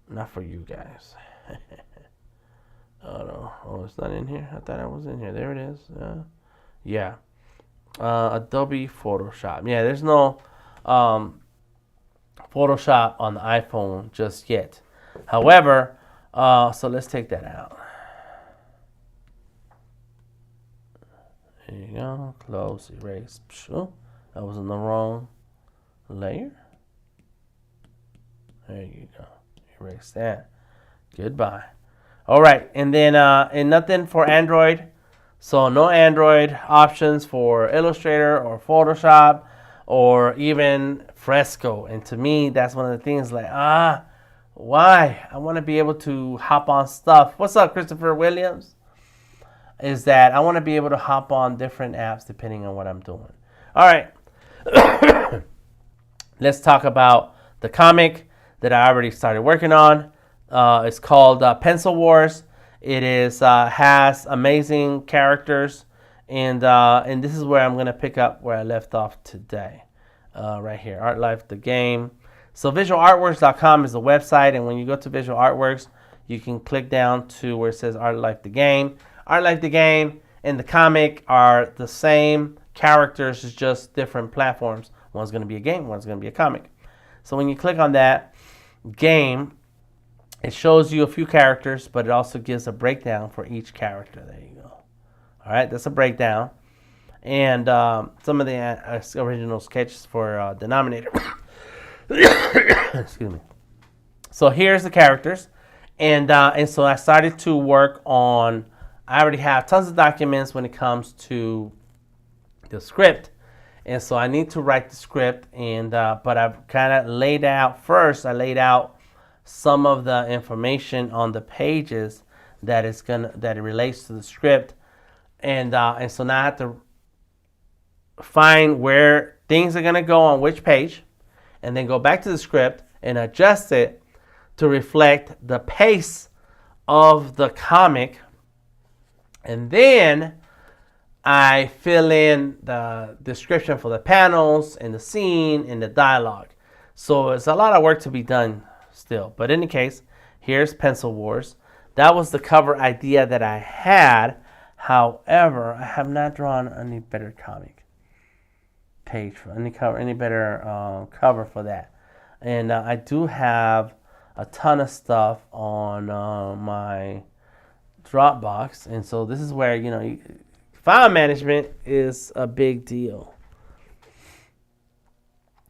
Not for you guys. Oh, no. Oh, it's not in here? I thought it was in here. There it is. Yeah. Adobe Photoshop. Yeah, there's no Photoshop on the iPhone just yet. However, so let's take that out. There you go. Close, erase. Oh, that was in the wrong layer. There you go. Erase that. Goodbye. All right, and then and nothing for Android. So no Android options for Illustrator or Photoshop or even Fresco. And to me, that's one of the things like, why? I want to be able to hop on stuff. What's up, Christopher Williams? Is that I want to be able to hop on different apps depending on what I'm doing. All right. Let's talk about the comic that I already started working on. It's called Pencil Wars. It is has amazing characters, and this is where I'm gonna pick up where I left off today, right here. Art Life the Game. So visualartworks.com is the website, and when you go to Visual Artworks, you can click down to where it says Art Life the Game. Art Life the Game and the comic are the same characters, it's just different platforms. One's gonna be a game, one's gonna be a comic. So when you click on that game, it shows you a few characters, but it also gives a breakdown for each character. There you go. All right, that's a breakdown. And some of the original sketches for Denominator. Excuse me. So here's the characters. And so I started to work on, I already have tons of documents when it comes to the script. And so I need to write the script. And but I've kind of laid out first, I laid out some of the information on the pages that it relates to the script, and so now I have to find where things are gonna go on which page, and then go back to the script and adjust it to reflect the pace of the comic, and then I fill in the description for the panels and the scene and the dialogue. So it's a lot of work to be done still, but in any case, here's Pencil Wars. That was the cover idea that I had. However, I have not drawn any better comic page for any better cover for that. And I do have a ton of stuff on my Dropbox, and so this is where file management is a big deal.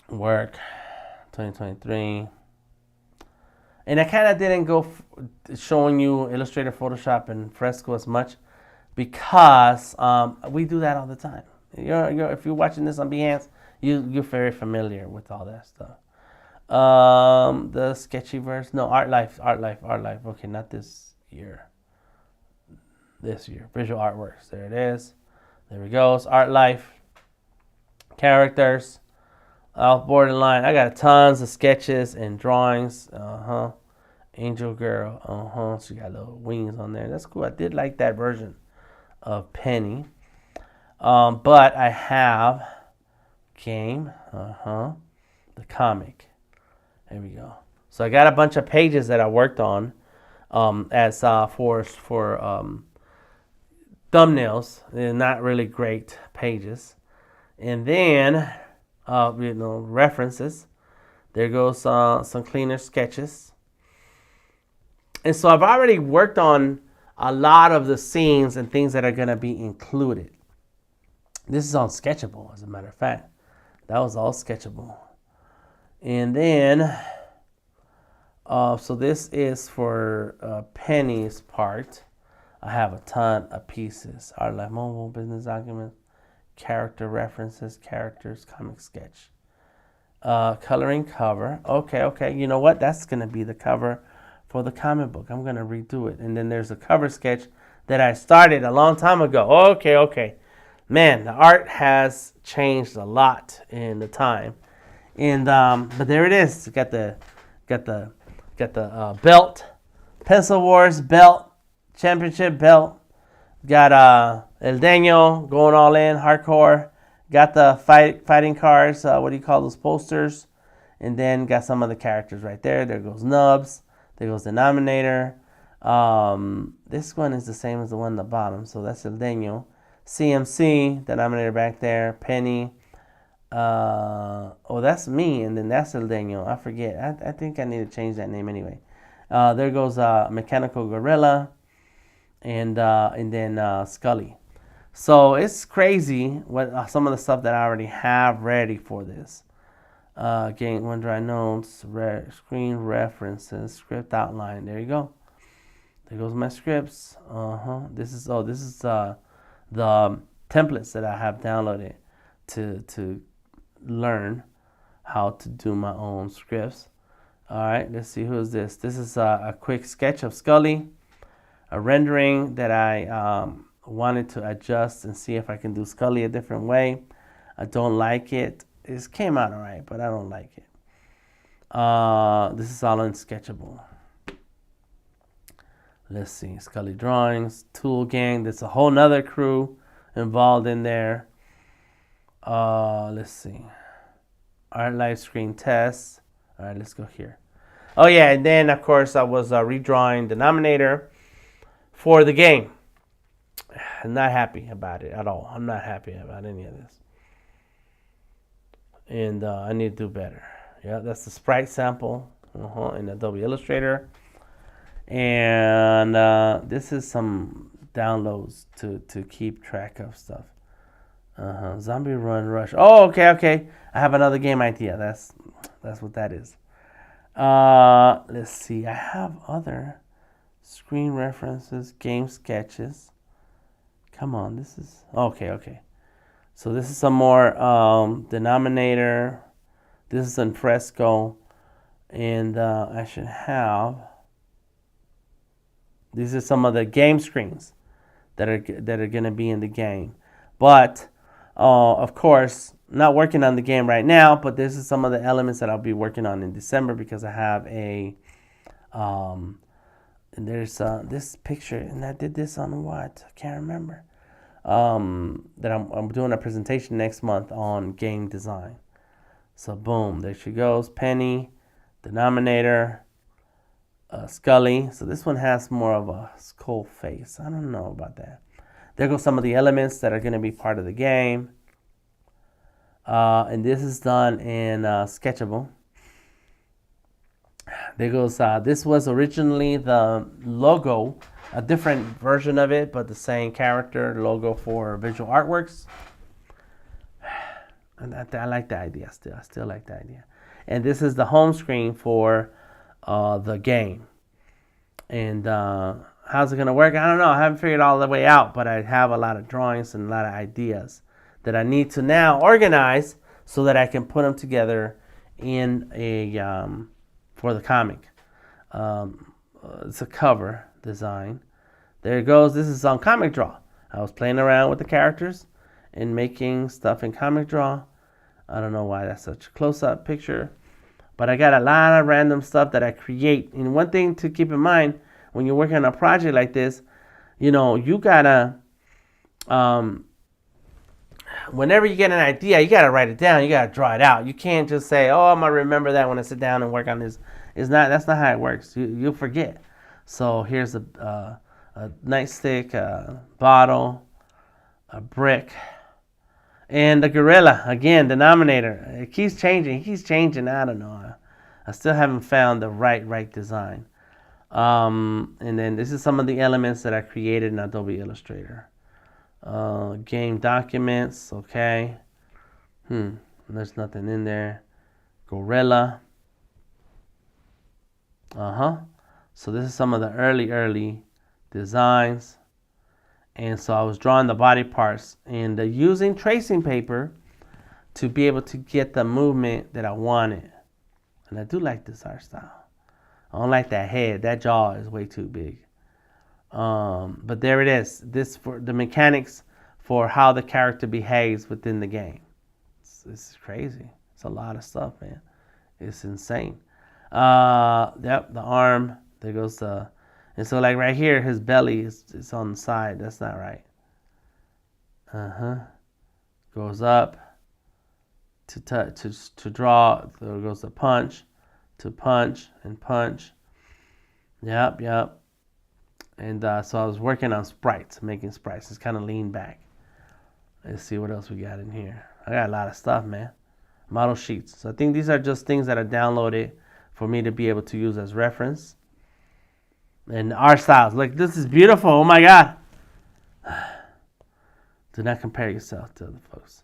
Work 2023. And I kind of didn't go showing you Illustrator, Photoshop, and Fresco as much because we do that all the time. If you're watching this on Behance, you're very familiar with all that stuff. The sketchy verse, no, Art Life. Okay, not this year. This year, Visual Artworks. There it is. There we go. It's Art Life. Characters. Borderline. I got tons of sketches and drawings. Angel Girl. She got little wings on there. That's cool. I did like that version of Penny. But I have game. The comic. There we go. So I got a bunch of pages that I worked on as for thumbnails. They're not really great pages. And then references. There goes some cleaner sketches. And so I've already worked on a lot of the scenes and things that are going to be included. This is on Sketchable, as a matter of fact. That was all Sketchable. And then, so this is for Penny's part. I have a ton of pieces. Art Life Mobile, business documents, character references, characters, comic sketch. Coloring cover. Okay. You know what? That's going to be the cover for the comic book. I'm going to redo it. And then there's a cover sketch that I started a long time ago. Okay. Man, the art has changed a lot in the time. And but there it is. Got the belt, Pencil Wars belt, championship belt. Got El Deño going all in, hardcore. Got the fighting cards. What do you call those posters? And then got some of the characters right there. There goes Nubs. There goes Denominator. This one is the same as the one at the bottom. So that's El Deño. CMC, Denominator back there. Penny. That's me. And then that's El Deño. I forget. I think I need to change that name anyway. There goes Mechanical Gorilla. And then Skully. So it's crazy what some of the stuff that I already have ready for this. Game OneDrive notes, screen references, script outline. There you go. There goes my scripts. This is the templates that I have downloaded to learn how to do my own scripts. All right, let's see who is this. This is a quick sketch of Skully, a rendering that I wanted to adjust and see if I can do Skully a different way. I don't like it. It came out all right, but I don't like it. This is all unsketchable. Let's see. Skully drawings, Tool Gang. There's a whole nother crew involved in there. Let's see. Art Live Screen Tests. All right, let's go here. Oh, yeah, and then, of course, I was redrawing Denominator for the game. I'm not happy about it at all. I'm not happy about any of this. And I need to do better. Yeah, that's the sprite sample in Adobe Illustrator. And this is some downloads to keep track of stuff. Zombie Run Rush. Oh, okay. I have another game idea. That's what that is. Let's see. I have other screen references, game sketches. Come on, this is okay. So this is some more Denominator. This is in Fresco, and I should have. These are some of the game screens that are going to be in the game, but of course, not working on the game right now. But this is some of the elements that I'll be working on in December because I have a. And there's this picture, and I did this on what? I can't remember. That I'm doing a presentation next month on game design. So boom, there she goes. Penny, Denominator, Skully. So this one has more of a skull face. I don't know about that. There go some of the elements that are going to be part of the game. And this is done in Sketchable. There goes, this was originally the logo, a different version of it, but the same character logo for Visual Artworks. And I like the idea still. I still like the idea. And this is the home screen for the game. And how's it going to work? I don't know. I haven't figured it all the way out, but I have a lot of drawings and a lot of ideas that I need to now organize so that I can put them together in a... for the comic. It's a cover design. There it goes. This is on Comic Draw. I was playing around with the characters and making stuff in Comic Draw. I don't know why that's such a close-up picture, but I got a lot of random stuff that I create. And one thing to keep in mind when you're working on a project like this, you gotta whenever you get an idea, you gotta write it down. You gotta draw it out. You can't just say, "Oh, I'm gonna remember that when I sit down and work on this." That's not how it works. You'll forget. So here's a nightstick, a bottle, a brick, and a gorilla. Again, Denominator. It keeps changing. He keeps changing. I don't know. I still haven't found the right design. And then this is some of the elements that I created in Adobe Illustrator. Game documents, okay. There's nothing in there. Gorilla. So this is some of the early designs. And so I was drawing the body parts and using tracing paper to be able to get the movement that I wanted. And I do like this art style. I don't like that head. That jaw is way too big. But there it is. This for the mechanics for how the character behaves within the game. It's crazy. It's a lot of stuff, man. It's insane. Yep, the arm. There goes the... And so like right here, his belly is on the side. That's not right. Goes up to draw. There goes the punch, to punch and punch. Yep. And so I was working on sprites, making sprites. It's kind of lean back. Let's see what else we got in here. I got a lot of stuff, man. Model sheets. So I think these are just things that are downloaded for me to be able to use as reference. And art styles. Look, this is beautiful. Oh my God. Do not compare yourself to other folks.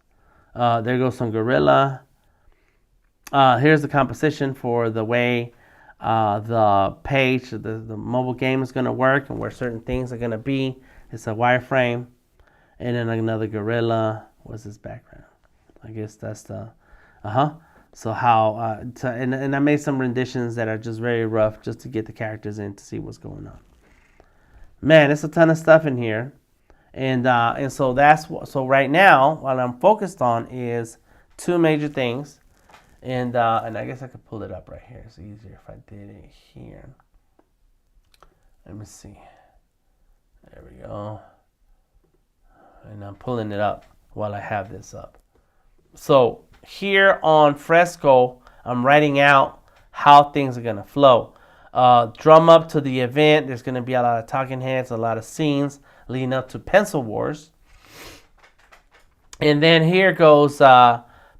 There goes some gorilla. Here's the composition for the way the page, the mobile game is going to work and where certain things are going to be. It's a wireframe. And then another gorilla. What's his background? I guess that's the... So how... and I made some renditions that are just very rough just to get the characters in to see what's going on. Man, there's a ton of stuff in here. And so that's... So right now, what I'm focused on is two major things. And I guess I could pull it up right here. It's easier if I did it here. Let me see. There we go. And I'm pulling it up while I have this up. So here on Fresco, I'm writing out how things are going to flow. Drum up to the event. There's going to be a lot of talking heads, a lot of scenes leading up to Pencil Wars. And then here goes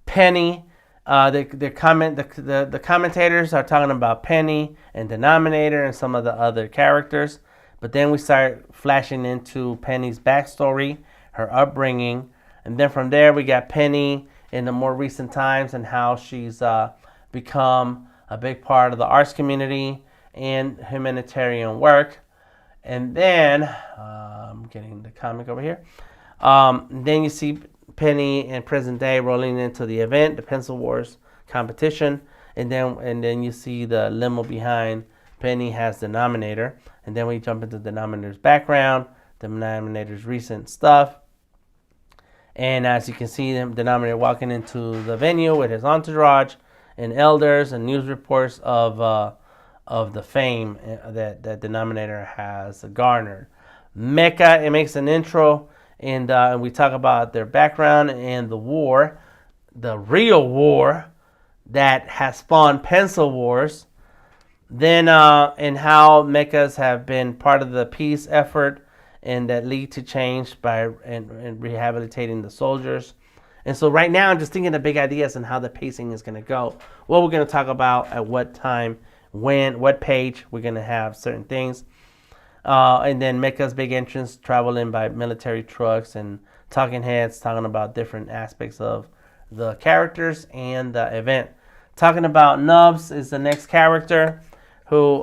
Penny. The commentators are talking about Penny and Denominator and some of the other characters. But then we start flashing into Penny's backstory, her upbringing. And then from there, we got Penny in the more recent times and how she's become a big part of the arts community and humanitarian work. And then, I'm getting the comic over here. Then you see Penny in present day rolling into the event, the Pencil Wars competition. And then you see the limo behind. Penny has Denominator. And then we jump into Denominator's background, Denominator's recent stuff. And as you can see, the Denominator walking into the venue with his entourage and elders and news reports of the fame that Denominator has garnered. Mecha, it makes an intro, and we talk about their background and the war, the real war that has spawned Pencil Wars. Then and how mechas have been part of the peace effort and that lead to change by and rehabilitating the soldiers. And so right now I'm just thinking of big ideas and how the pacing is going to go. What we're going to talk about at what time, when, what page we're going to have certain things. And then Mecha's big entrance, traveling by military trucks and talking heads, talking about different aspects of the characters and the event. Talking about Nubs is the next character who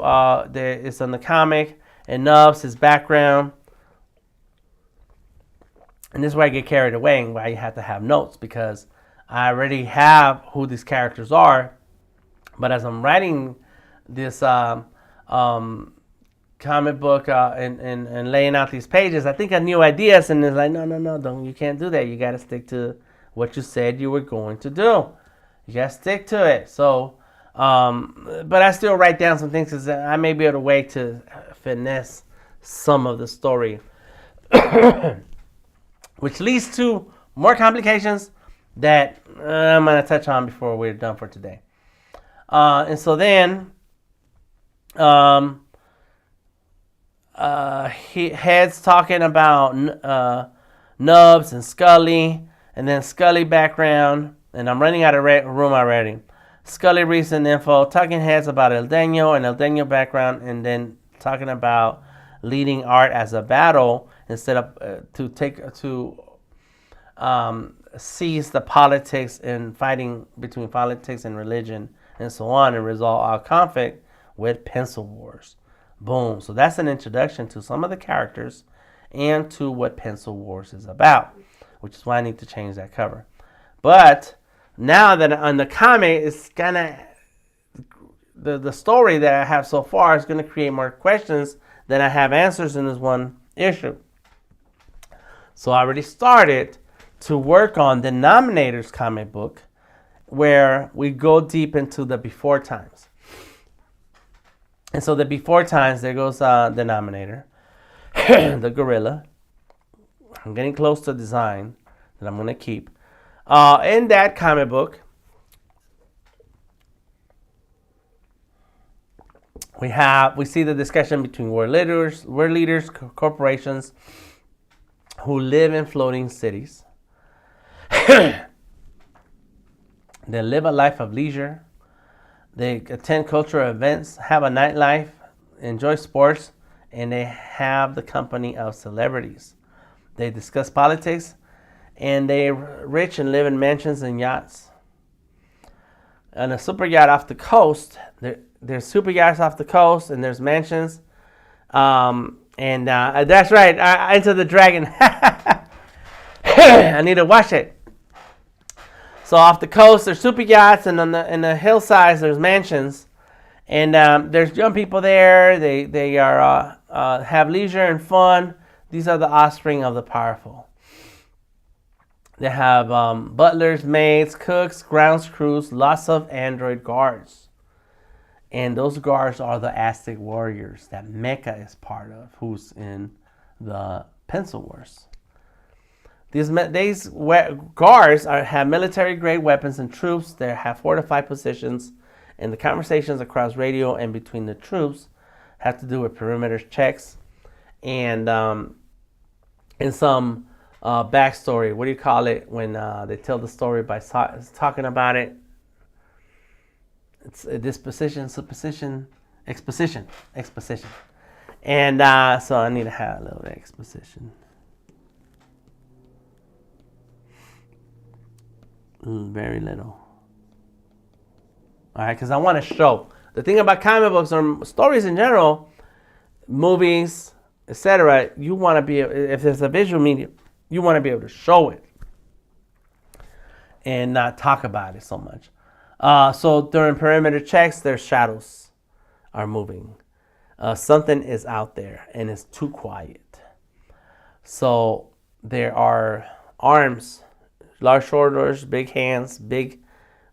is on the comic. And Nubs, his background. And this is where I get carried away and why you have to have notes, because I already have who these characters are. But as I'm writing this comic book and laying out these pages, I think of new ideas, and it's like, no, don't, you can't do that. You got to stick to what you said you were going to do. You got to stick to it. So, but I still write down some things because I may be able to way to finesse some of the story. Which leads to more complications that I'm going to touch on before we're done for today. And so then, Head's talking about Nubs and Skully, and then Skully background, and I'm running out of room already. Skully recent info, talking heads about El Deño and El Deño background, and then talking about leading art as a battle instead of to seize the politics and fighting between politics and religion and so on, and resolve our conflict with Pencil Wars. Boom. So that's an introduction to some of the characters and to what Pencil Wars is about, which is why I need to change that cover. But now that on the comic, it's gonna the story that I have so far is gonna create more questions than I have answers in this one issue. So I already started to work on Denominators comic book, where we go deep into the before times. And so the before times, there goes Denominator, the gorilla. I'm getting close to a design that I'm going to keep. In that comic book, we see the discussion between world leaders, corporations who live in floating cities. They live a life of leisure. They attend cultural events, have a nightlife, enjoy sports, and they have the company of celebrities. They discuss politics, and they're rich and live in mansions and yachts. On a super yacht off the coast, there's super yachts off the coast, and there's mansions. That's right, Enter the Dragon. I need to watch it. So off the coast, there's super yachts, and in the hillsides, there's mansions, and there's young people there. They are have leisure and fun. These are the offspring of the powerful. They have butlers, maids, cooks, grounds crews, lots of android guards, and those guards are the Aztec warriors that Mecha is part of, who's in the Pencil Wars. These guards have military-grade weapons and troops. They have fortified positions, and the conversations across radio and between the troops have to do with perimeter checks and some backstory. What do you call it when they tell the story by talking about it? It's a disposition, supposition, exposition. And so I need to have a little bit of exposition. Very little. All right, because I want to show. The thing about comic books or stories in general, movies, etc., you want to be, if there's a visual medium, you want to be able to show it and not talk about it so much. So during perimeter checks, their shadows are moving. Something is out there and it's too quiet. So there are arms, large shoulders, big hands,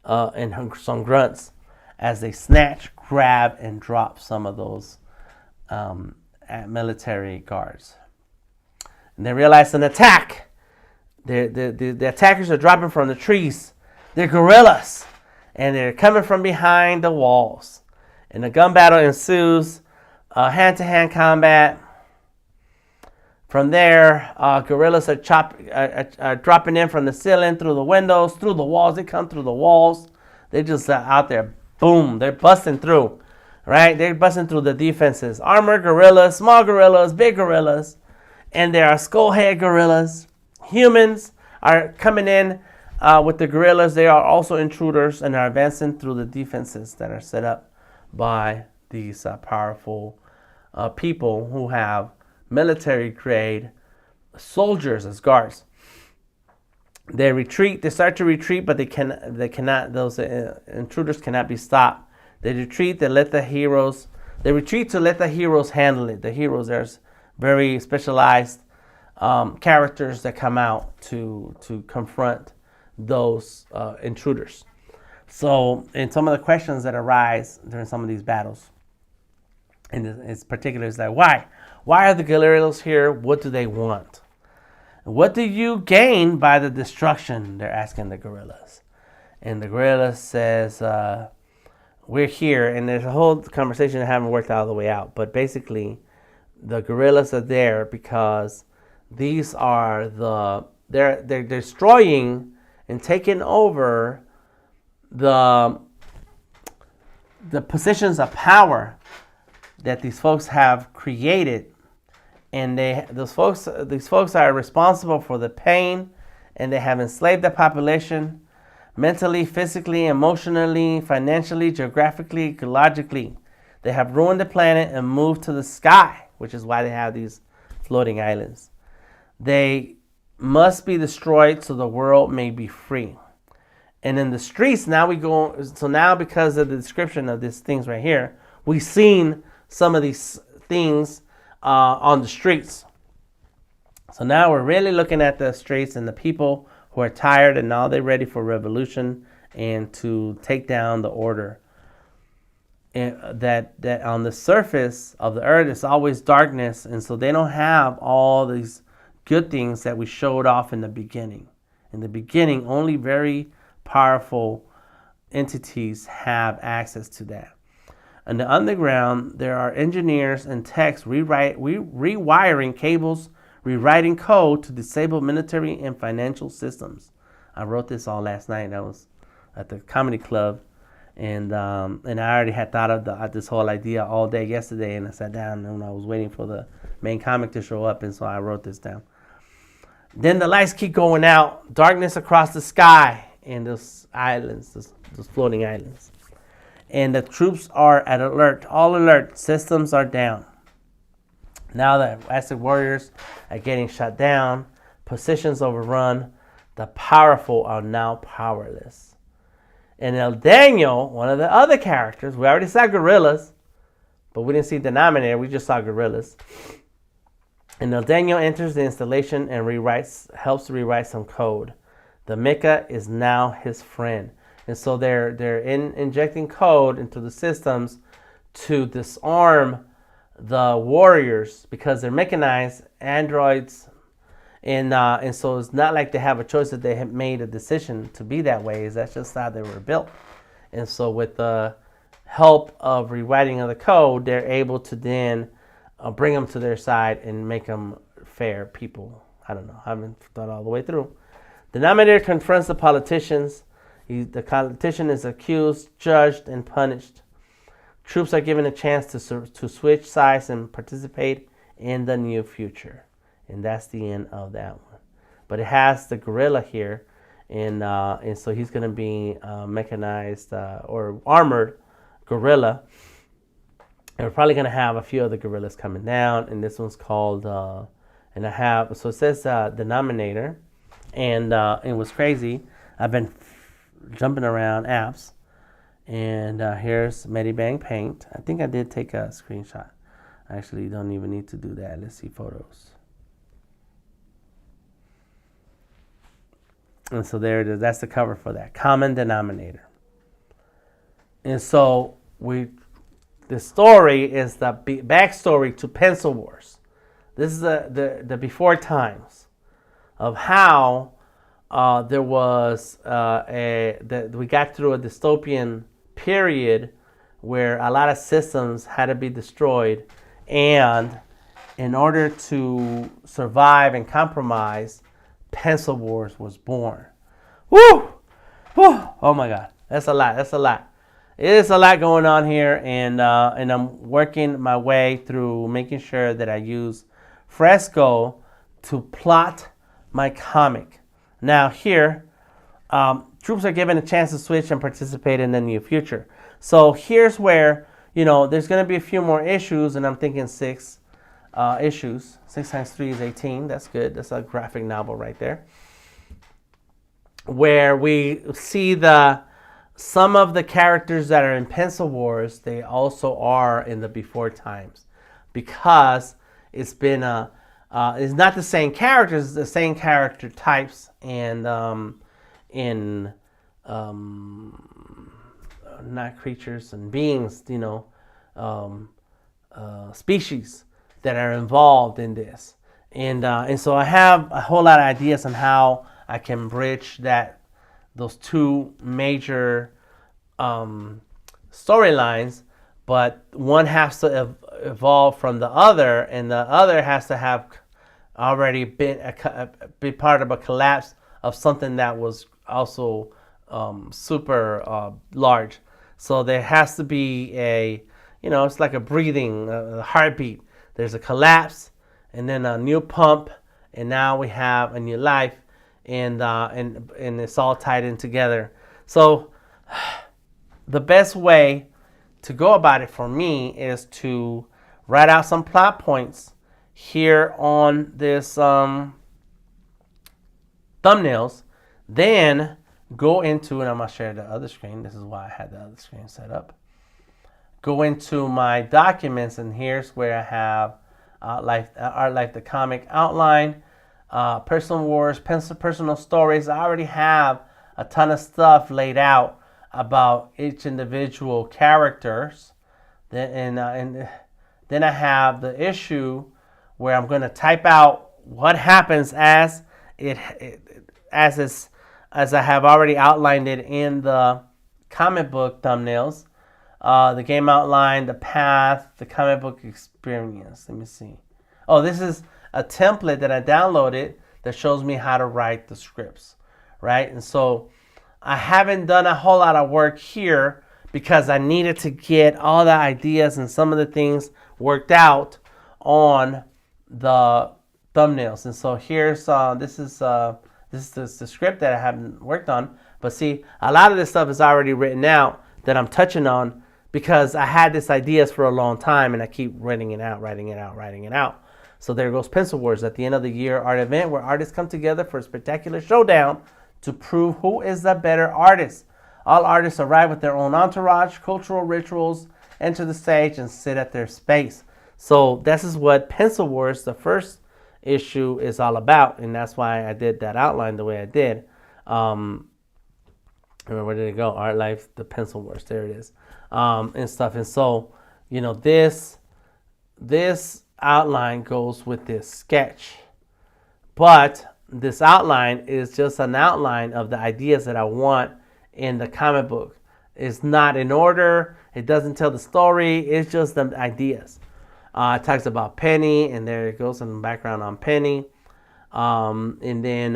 and some grunts as they snatch, grab, and drop some of those military guards. And they realize an attack. The attackers are dropping from the trees. They're gorillas, and they're coming from behind the walls. And the gun battle ensues, hand-to-hand combat. From there, gorillas are dropping in from the ceiling, through the windows, through the walls. They come through the walls. They're just out there. Boom. They're busting through. Right? They're busting through the defenses. Armored gorillas, small gorillas, big gorillas. And there are skullhead gorillas. Humans are coming in with the gorillas. They are also intruders and are advancing through the defenses that are set up by these powerful people who have military-grade soldiers as guards. They retreat. They start to retreat, but they cannot. Those intruders cannot be stopped. They retreat. They retreat to let the heroes handle it. The heroes, there's very specialized characters that come out to confront those intruders. So, in some of the questions that arise during some of these battles, and it's particular, is like, why? Why are the gorillas here? What do they want? What do you gain by the destruction? They're asking the gorillas. And the gorilla says, we're here. And there's a whole conversation that haven't worked all the way out. But basically, the gorillas are there because these are they're destroying and taking over the positions of power that these folks have created. And these folks are responsible for the pain, and they have enslaved the population mentally, physically, emotionally, financially, geographically, ecologically. They have ruined the planet and moved to the sky, which is why they have these floating islands. They must be destroyed so the world may be free. And in the streets, now we go, so now because of the description of these things right here, we've seen some of these things on the streets. So now we're really looking at the streets and the people who are tired, and now they're ready for revolution and to take down the order. And that on the surface of the earth is always darkness, and so they don't have all these good things that we showed off in the beginning. In the beginning, only very powerful entities have access to that. In the underground, there are engineers and techs rewiring cables, rewriting code to disable military and financial systems. I wrote this all last night. I was at the comedy club, and I already had thought of this whole idea all day yesterday, and I sat down and I was waiting for the main comic to show up, and so I wrote this down. Then the lights keep going out, darkness across the sky in those islands, those floating islands. And the troops are at alert, all alert, systems are down. Now the Aztec warriors are getting shut down, positions overrun, the powerful are now powerless. And El Daniel, one of the other characters, we already saw gorillas, but we didn't see Denominator, we just saw gorillas. And El Daniel enters the installation and helps rewrite some code. The Mecha is now his friend. And so they're injecting code into the systems to disarm the warriors because they're mechanized androids, and so it's not like they have a choice that they have made a decision to be that way. That's just how they were built. And so with the help of rewriting of the code, they're able to then bring them to their side and make them fair people. I don't know. I haven't thought all the way through. The Denominator confronts the politicians. The politician is accused, judged, and punished. Troops are given a chance to switch sides and participate in the new future. And that's the end of that one. But it has the gorilla here, and so he's going to be mechanized or armored gorilla. And we're probably going to have a few other gorillas coming down, and this one's called, so it says Denominator, and it was crazy. I've been jumping around apps, and here's Medibang Paint. I think I did take a screenshot. I actually don't even need to do that. Let's see photos. And so there it is. That's the cover for that. Common Denominator. And so the story is the backstory to Pencil Wars. This is the before times of how there was we got through a dystopian period where a lot of systems had to be destroyed, and in order to survive and compromise, Pencil Wars was born. Woo! Woo! Oh my God, that's a lot. That's a lot. It is a lot going on here, and I'm working my way through making sure that I use Fresco to plot my comic. Now here, troops are given a chance to switch and participate in the new future. So here's where, there's going to be a few more issues, and I'm thinking 6 issues. 6 times 3 is 18. That's good. That's a graphic novel right there. Where we see some of the characters that are in Pencil Wars, they also are in the before times, because it's been it's not the same characters, it's the same character types, and not creatures and beings, species that are involved in this, and so I have a whole lot of ideas on how I can bridge those two major storylines, but one has to evolve from the other, and the other has to have already be part of a collapse of something that was also super large. So there has to be it's like a breathing, a heartbeat. There's a collapse, and then a new pump, and now we have a new life, and it's all tied in together. So the best way to go about it for me is to write out some plot points here on this thumbnails, then go into, and I'm going to share the other screen. This is why I had the other screen set up. Go into my documents, and here's where I have Art Life, the comic outline, personal wars, personal stories. I already have a ton of stuff laid out about each individual characters. And then I have the issue where I'm going to type out what happens as I have already outlined it in the comic book thumbnails. The game outline, the path, the comic book experience. Let me see. Oh, this is a template that I downloaded that shows me how to write the scripts, right? And so I haven't done a whole lot of work here because I needed to get all the ideas and some of the things worked out on the thumbnails. And so here's this is the script that I haven't worked on. But see, a lot of this stuff is already written out that I'm touching on because I had this ideas for a long time and I keep writing it out. So there goes Pencil Wars, at the end of the year art event where artists come together for a spectacular showdown to prove who is the better artist. All artists arrive with their own entourage, cultural rituals, enter the stage, and sit at their space. So this is what Pencil Wars, the first issue, is all about, and that's why I did that outline the way I did. Where did it go? Art Life, the Pencil Wars. There it is, and stuff. And so, you know, this outline goes with this sketch, but this outline is just an outline of the ideas that I want in the comic book. It's not in order. It doesn't tell the story. It's just the ideas. It talks about Penny, and there it goes in the background on Penny. And then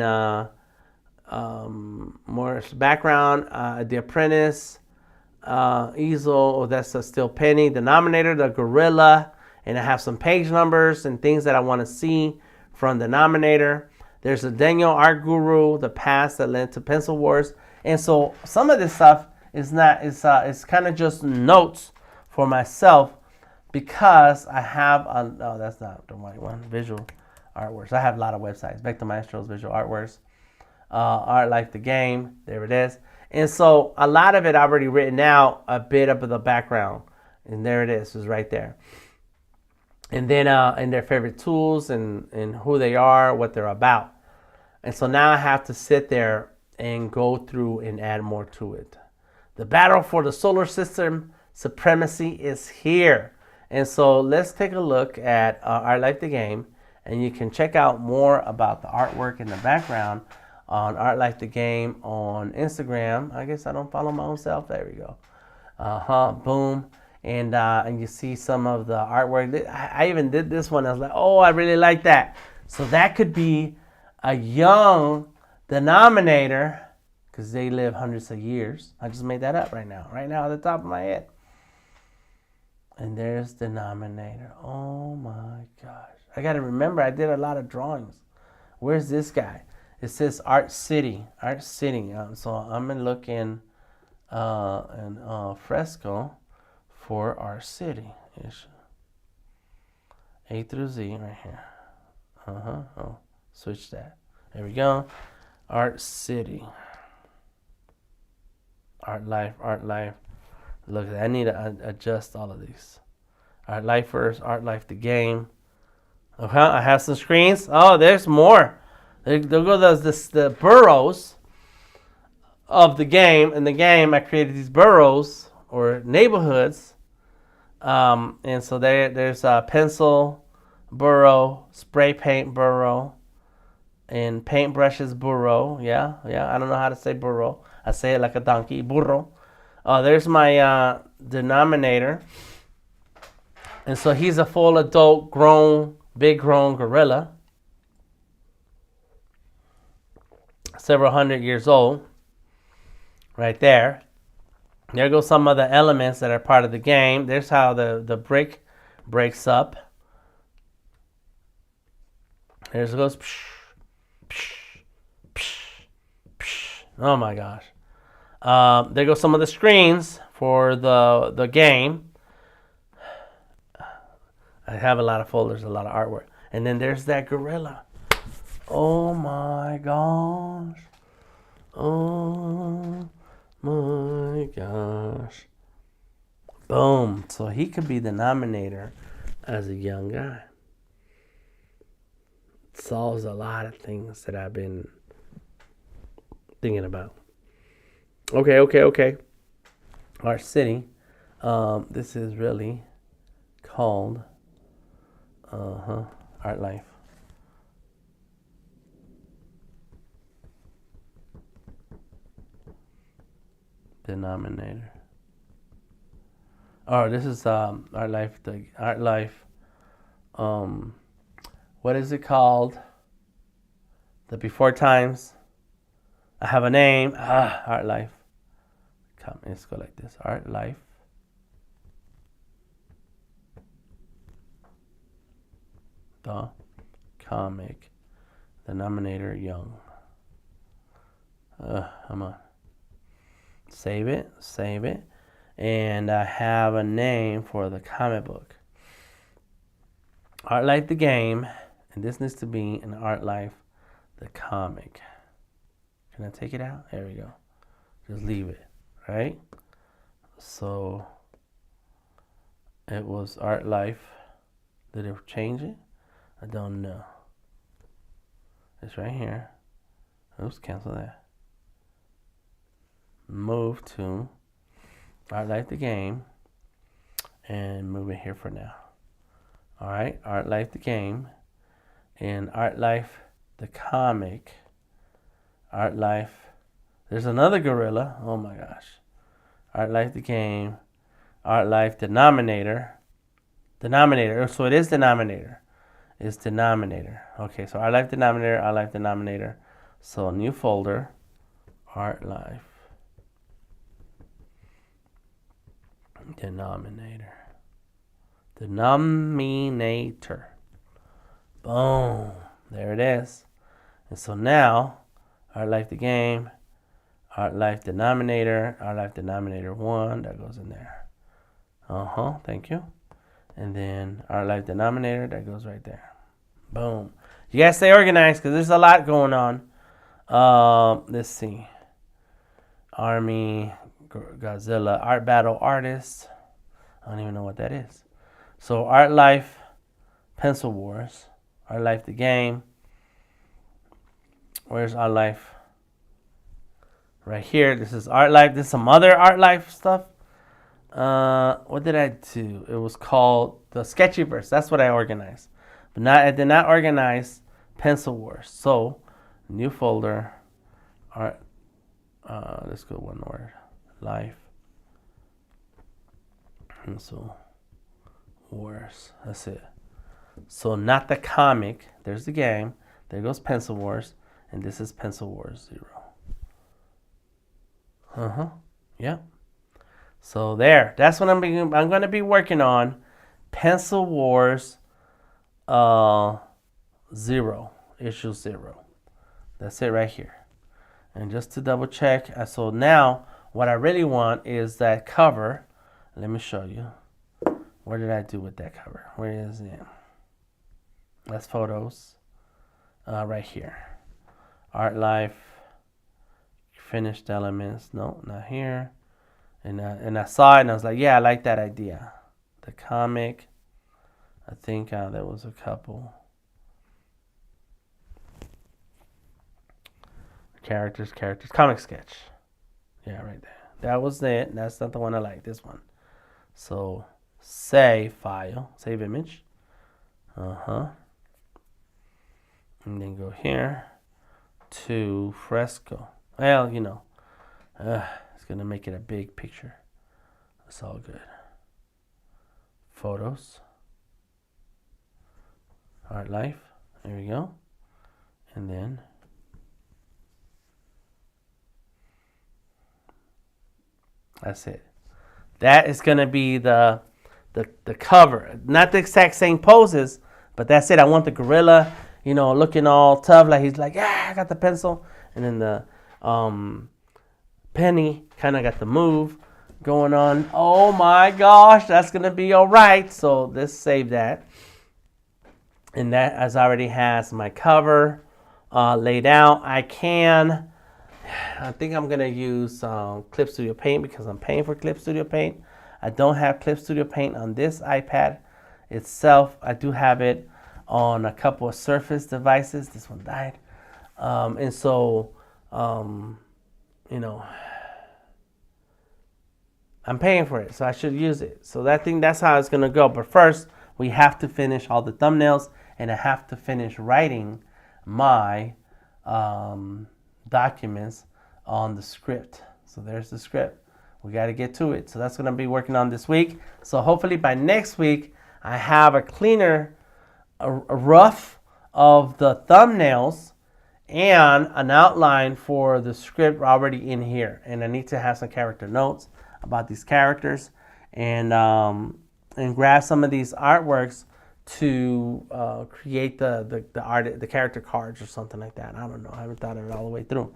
more background, The Apprentice, easel, oh, that's still Penny. Denominator, the gorilla, and I have some page numbers and things that I want to see from the Denominator. There's a Daniel Art Guru, the past that led to Pencil Wars. And so some of this stuff is not, it's kind of just notes for myself because I have, oh, that's not the right one, Visual Artworks. I have a lot of websites. Back to Maestros, Visual Artworks, Art Life, the game, there it is. And so a lot of it I've already written out, a bit of the background. And there it is right there. And then and their favorite tools and who they are, what they're about. And so now I have to sit there and go through and add more to it. The battle for the solar system supremacy is here. And so let's take a look at Art Life the Game, and you can check out more about the artwork in the background on Art Life the Game on Instagram. I guess I don't follow my own self. There we go. Boom. And you see some of the artwork. I even did this one. I was like, oh, I really like that. So that could be a young Denominator, because they live hundreds of years. I just made that up right now at the top of my head. And there's Denominator. Oh my gosh. I got to remember, I did a lot of drawings. Where's this guy? It says Art City. So I'm going to look in Fresco for Art City. A through Z right here. Oh, switch that. There we go. Art City. Art Life. Look, I need to adjust all of these. Art Life first. Art Life the Game. Okay, I have some screens. Oh, there's more. There go the boroughs of the game. In the game, I created these boroughs or neighborhoods. And so there's a pencil borough, spray paint borough, and paintbrushes borough. Yeah. I don't know how to say borough. I say it like a donkey. Burro. There's my Denominator. And so he's a full adult, big grown gorilla. Several hundred years old. Right there. There go some of the elements that are part of the game. There's how the brick breaks up. There it goes. Oh my gosh. There go some of the screens for the game. I have a lot of folders, a lot of artwork. And then there's that gorilla. Oh my gosh. Oh my gosh. Boom. So he could be the nominator as a young guy. It solves a lot of things that I've been thinking about. Okay. Art City. This is really called Art Life. Denominator. Oh, this is Art Life. The Art Life. What is it called? The before times. I have a name. Art Life. Come, let's go like this. Art Life. The comic. Denominator young. Come on. Save it. And I have a name for the comic book. Art Life the game. And this needs to be an Art Life the comic. Can I take it out? There we go. Just leave it, right? So it was Art Life. Did it change it? I don't know. It's right here. Oops, cancel that. Move to Art Life the game and move it here for now. All right, Art Life the game and Art Life the comic. Art Life. There's another gorilla. Oh my gosh. Art Life the game. Art Life denominator. Denominator. So it is denominator. It's denominator. Okay, so Art Life denominator. Art Life denominator. So new folder. Art Life. Denominator. Boom. There it is. And so now, Art Life the game, Art Life denominator, Art Life denominator 1, that goes in there. Thank you. And then Art Life denominator, that goes right there. Boom. You guys stay organized because there's a lot going on. Let's see. Army, Godzilla, Art Battle Artist. I don't even know what that is. So Art Life, Pencil Wars, Art Life the game. Where's Art Life? Right here. This is Art Life. This is some other Art Life stuff. What did I do? It was called the Sketchyverse. That's what I organized. But I did not organize Pencil Wars. So, new folder. Art. Let's go one word. Life. Pencil Wars. That's it. So not the comic. There's the game. There goes Pencil Wars. And this is Pencil Wars 0. Yep. So there. That's what I'm going to be working on. Pencil Wars 0. Issue 0. That's it right here. And just to double check. So now what I really want is that cover. Let me show you. What did I do with that cover? Where is it? That's photos. Right here. Art Life. Finished elements. No, not here. And I saw it and I was like, yeah, I like that idea. The comic. I think there was a couple. Characters. Comic sketch. Yeah, right there. That was it. That's not the one I like. This one. So, save file. Save image. And then go here to Fresco. Well, you know, it's going to make it a big picture. It's all good. Photos. Art Life. There we go. And then that's it. That is going to be the cover. Not the exact same poses, but that's it. I want the gorilla, you know, looking all tough, like he's like, yeah, I got the pencil. And then the Penny kind of got the move going on. Oh my gosh, that's going to be all right. So let's save that. And that as already has my cover laid out. I think I'm gonna use Clip Studio Paint because I'm paying for Clip Studio Paint. I don't have Clip Studio Paint on this iPad itself. I do have it on a couple of Surface devices. This one died. And so, you know, I'm paying for it, so I should use it. So that's how it's gonna go. But first, we have to finish all the thumbnails, and I have to finish writing my documents on the script. So there's the script. We got to get to it. So that's going to be working on this week. So hopefully by next week, I have a cleaner, a rough of the thumbnails and an outline for the script already in here. And I need to have some character notes about these characters and grab some of these artworks to create the character cards or something like that. I don't know. I haven't thought of it all the way through.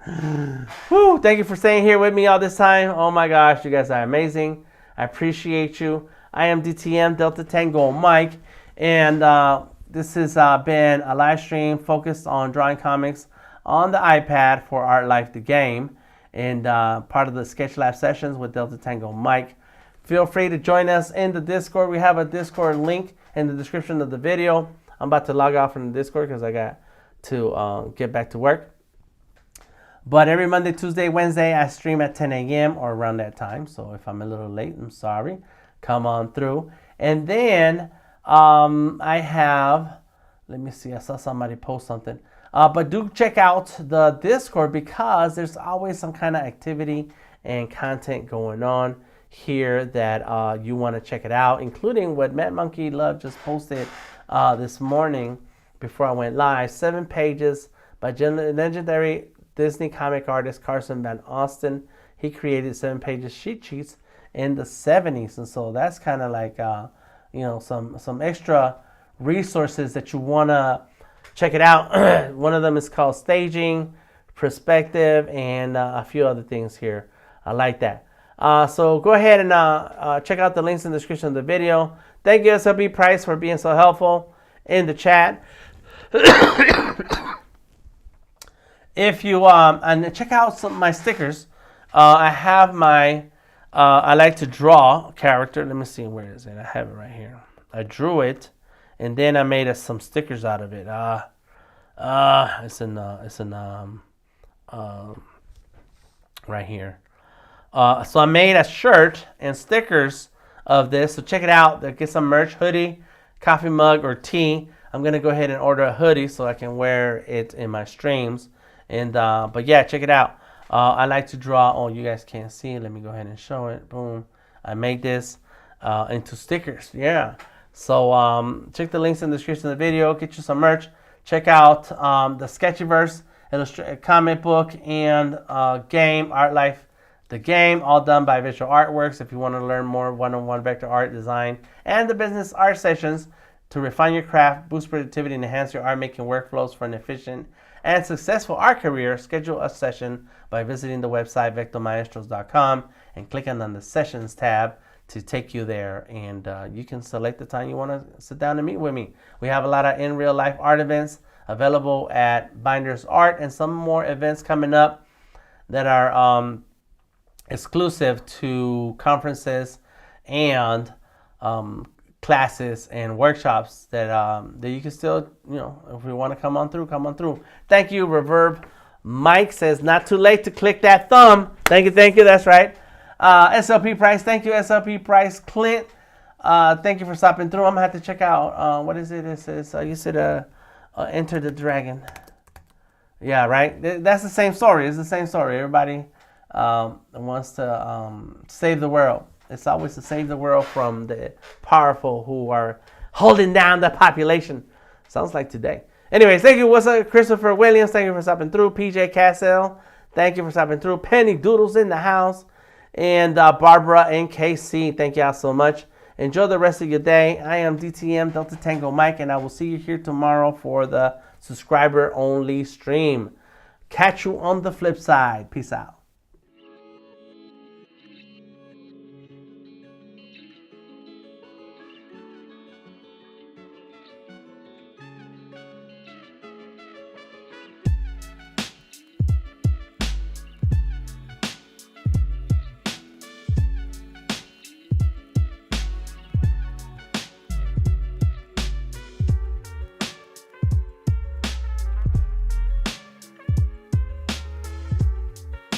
Woo, thank you for staying here with me all this time. Oh my gosh, you guys are amazing. I appreciate you. I am DTM Delta Tango Mike, and this has been a live stream focused on drawing comics on the iPad for Art Life the Game, and part of the Sketch Lab sessions with Delta Tango Mike. Feel free to join us in the Discord. We have a Discord link in the description of the video. I'm about to log off from the Discord because I got to get back to work. But every Monday, Tuesday, Wednesday, I stream at 10 a.m. or around that time. So if I'm a little late, I'm sorry. Come on through. And then I have, let me see, I saw somebody post something. But do check out the Discord because there's always some kind of activity and content going on here that you want to check it out, including what Matt Monkey Love just posted this morning before I went live. 7 pages by legendary Disney comic artist Carson Van Austen. He created 7 pages sheet sheets in the 70s, and so that's kind of like you know, some extra resources that you want to check it out. One of them is called Staging, Perspective, and a few other things here. I like that. So go ahead and check out the links in the description of the video. Thank you, SLB Price, for being so helpful in the chat. If you and check out some of my stickers. I have my I like to draw character. Let me see, where is it? I have it right here. I drew it, and then I made some stickers out of it. It's in right here. So I made a shirt and stickers of this. So check it out. Get some merch, hoodie, coffee mug, or tea. I'm gonna go ahead and order a hoodie so I can wear it in my streams. And but yeah, check it out. I like to draw. Oh, you guys can't see. Let me go ahead and show it. Boom. I made this into stickers. Yeah. So check the links in the description of the video. Get you some merch. Check out the Sketchiverse comic book and game Art Life the Game, all done by Visual Artworks. If you want to learn more one-on-one vector art design and the business art sessions to refine your craft, boost productivity, and enhance your art making workflows for an efficient and successful art career, schedule a session by visiting the website vectormaestros.com and clicking on the Sessions tab to take you there. And you can select the time you want to sit down and meet with me. We have a lot of in real life art events available at Binders Art, and some more events coming up that are exclusive to conferences and classes and workshops that that you can still, you know, if you want to come on through, come on through. Thank you, Reverb. Mike says, not too late to click that thumb. Thank you, that's right. SLP Price, thank you, SLP Price. Clint, thank you for stopping through. I'm gonna have to check out, what is it? It says, you said, Enter the Dragon. Yeah, right? That's the same story. It's the same story. Everybody wants to save the world. It's always to save the world from the powerful who are holding down the population. Sounds like today. Anyways, thank you. What's up, Christopher Williams? Thank you for stopping through. PJ Cassell, thank you for stopping through. Penny Doodles in the house. And Barbara and KC, thank y'all so much. Enjoy the rest of your day. I am DTM Delta Tango Mike, and I will see you here tomorrow for the subscriber-only stream. Catch you on the flip side. Peace out.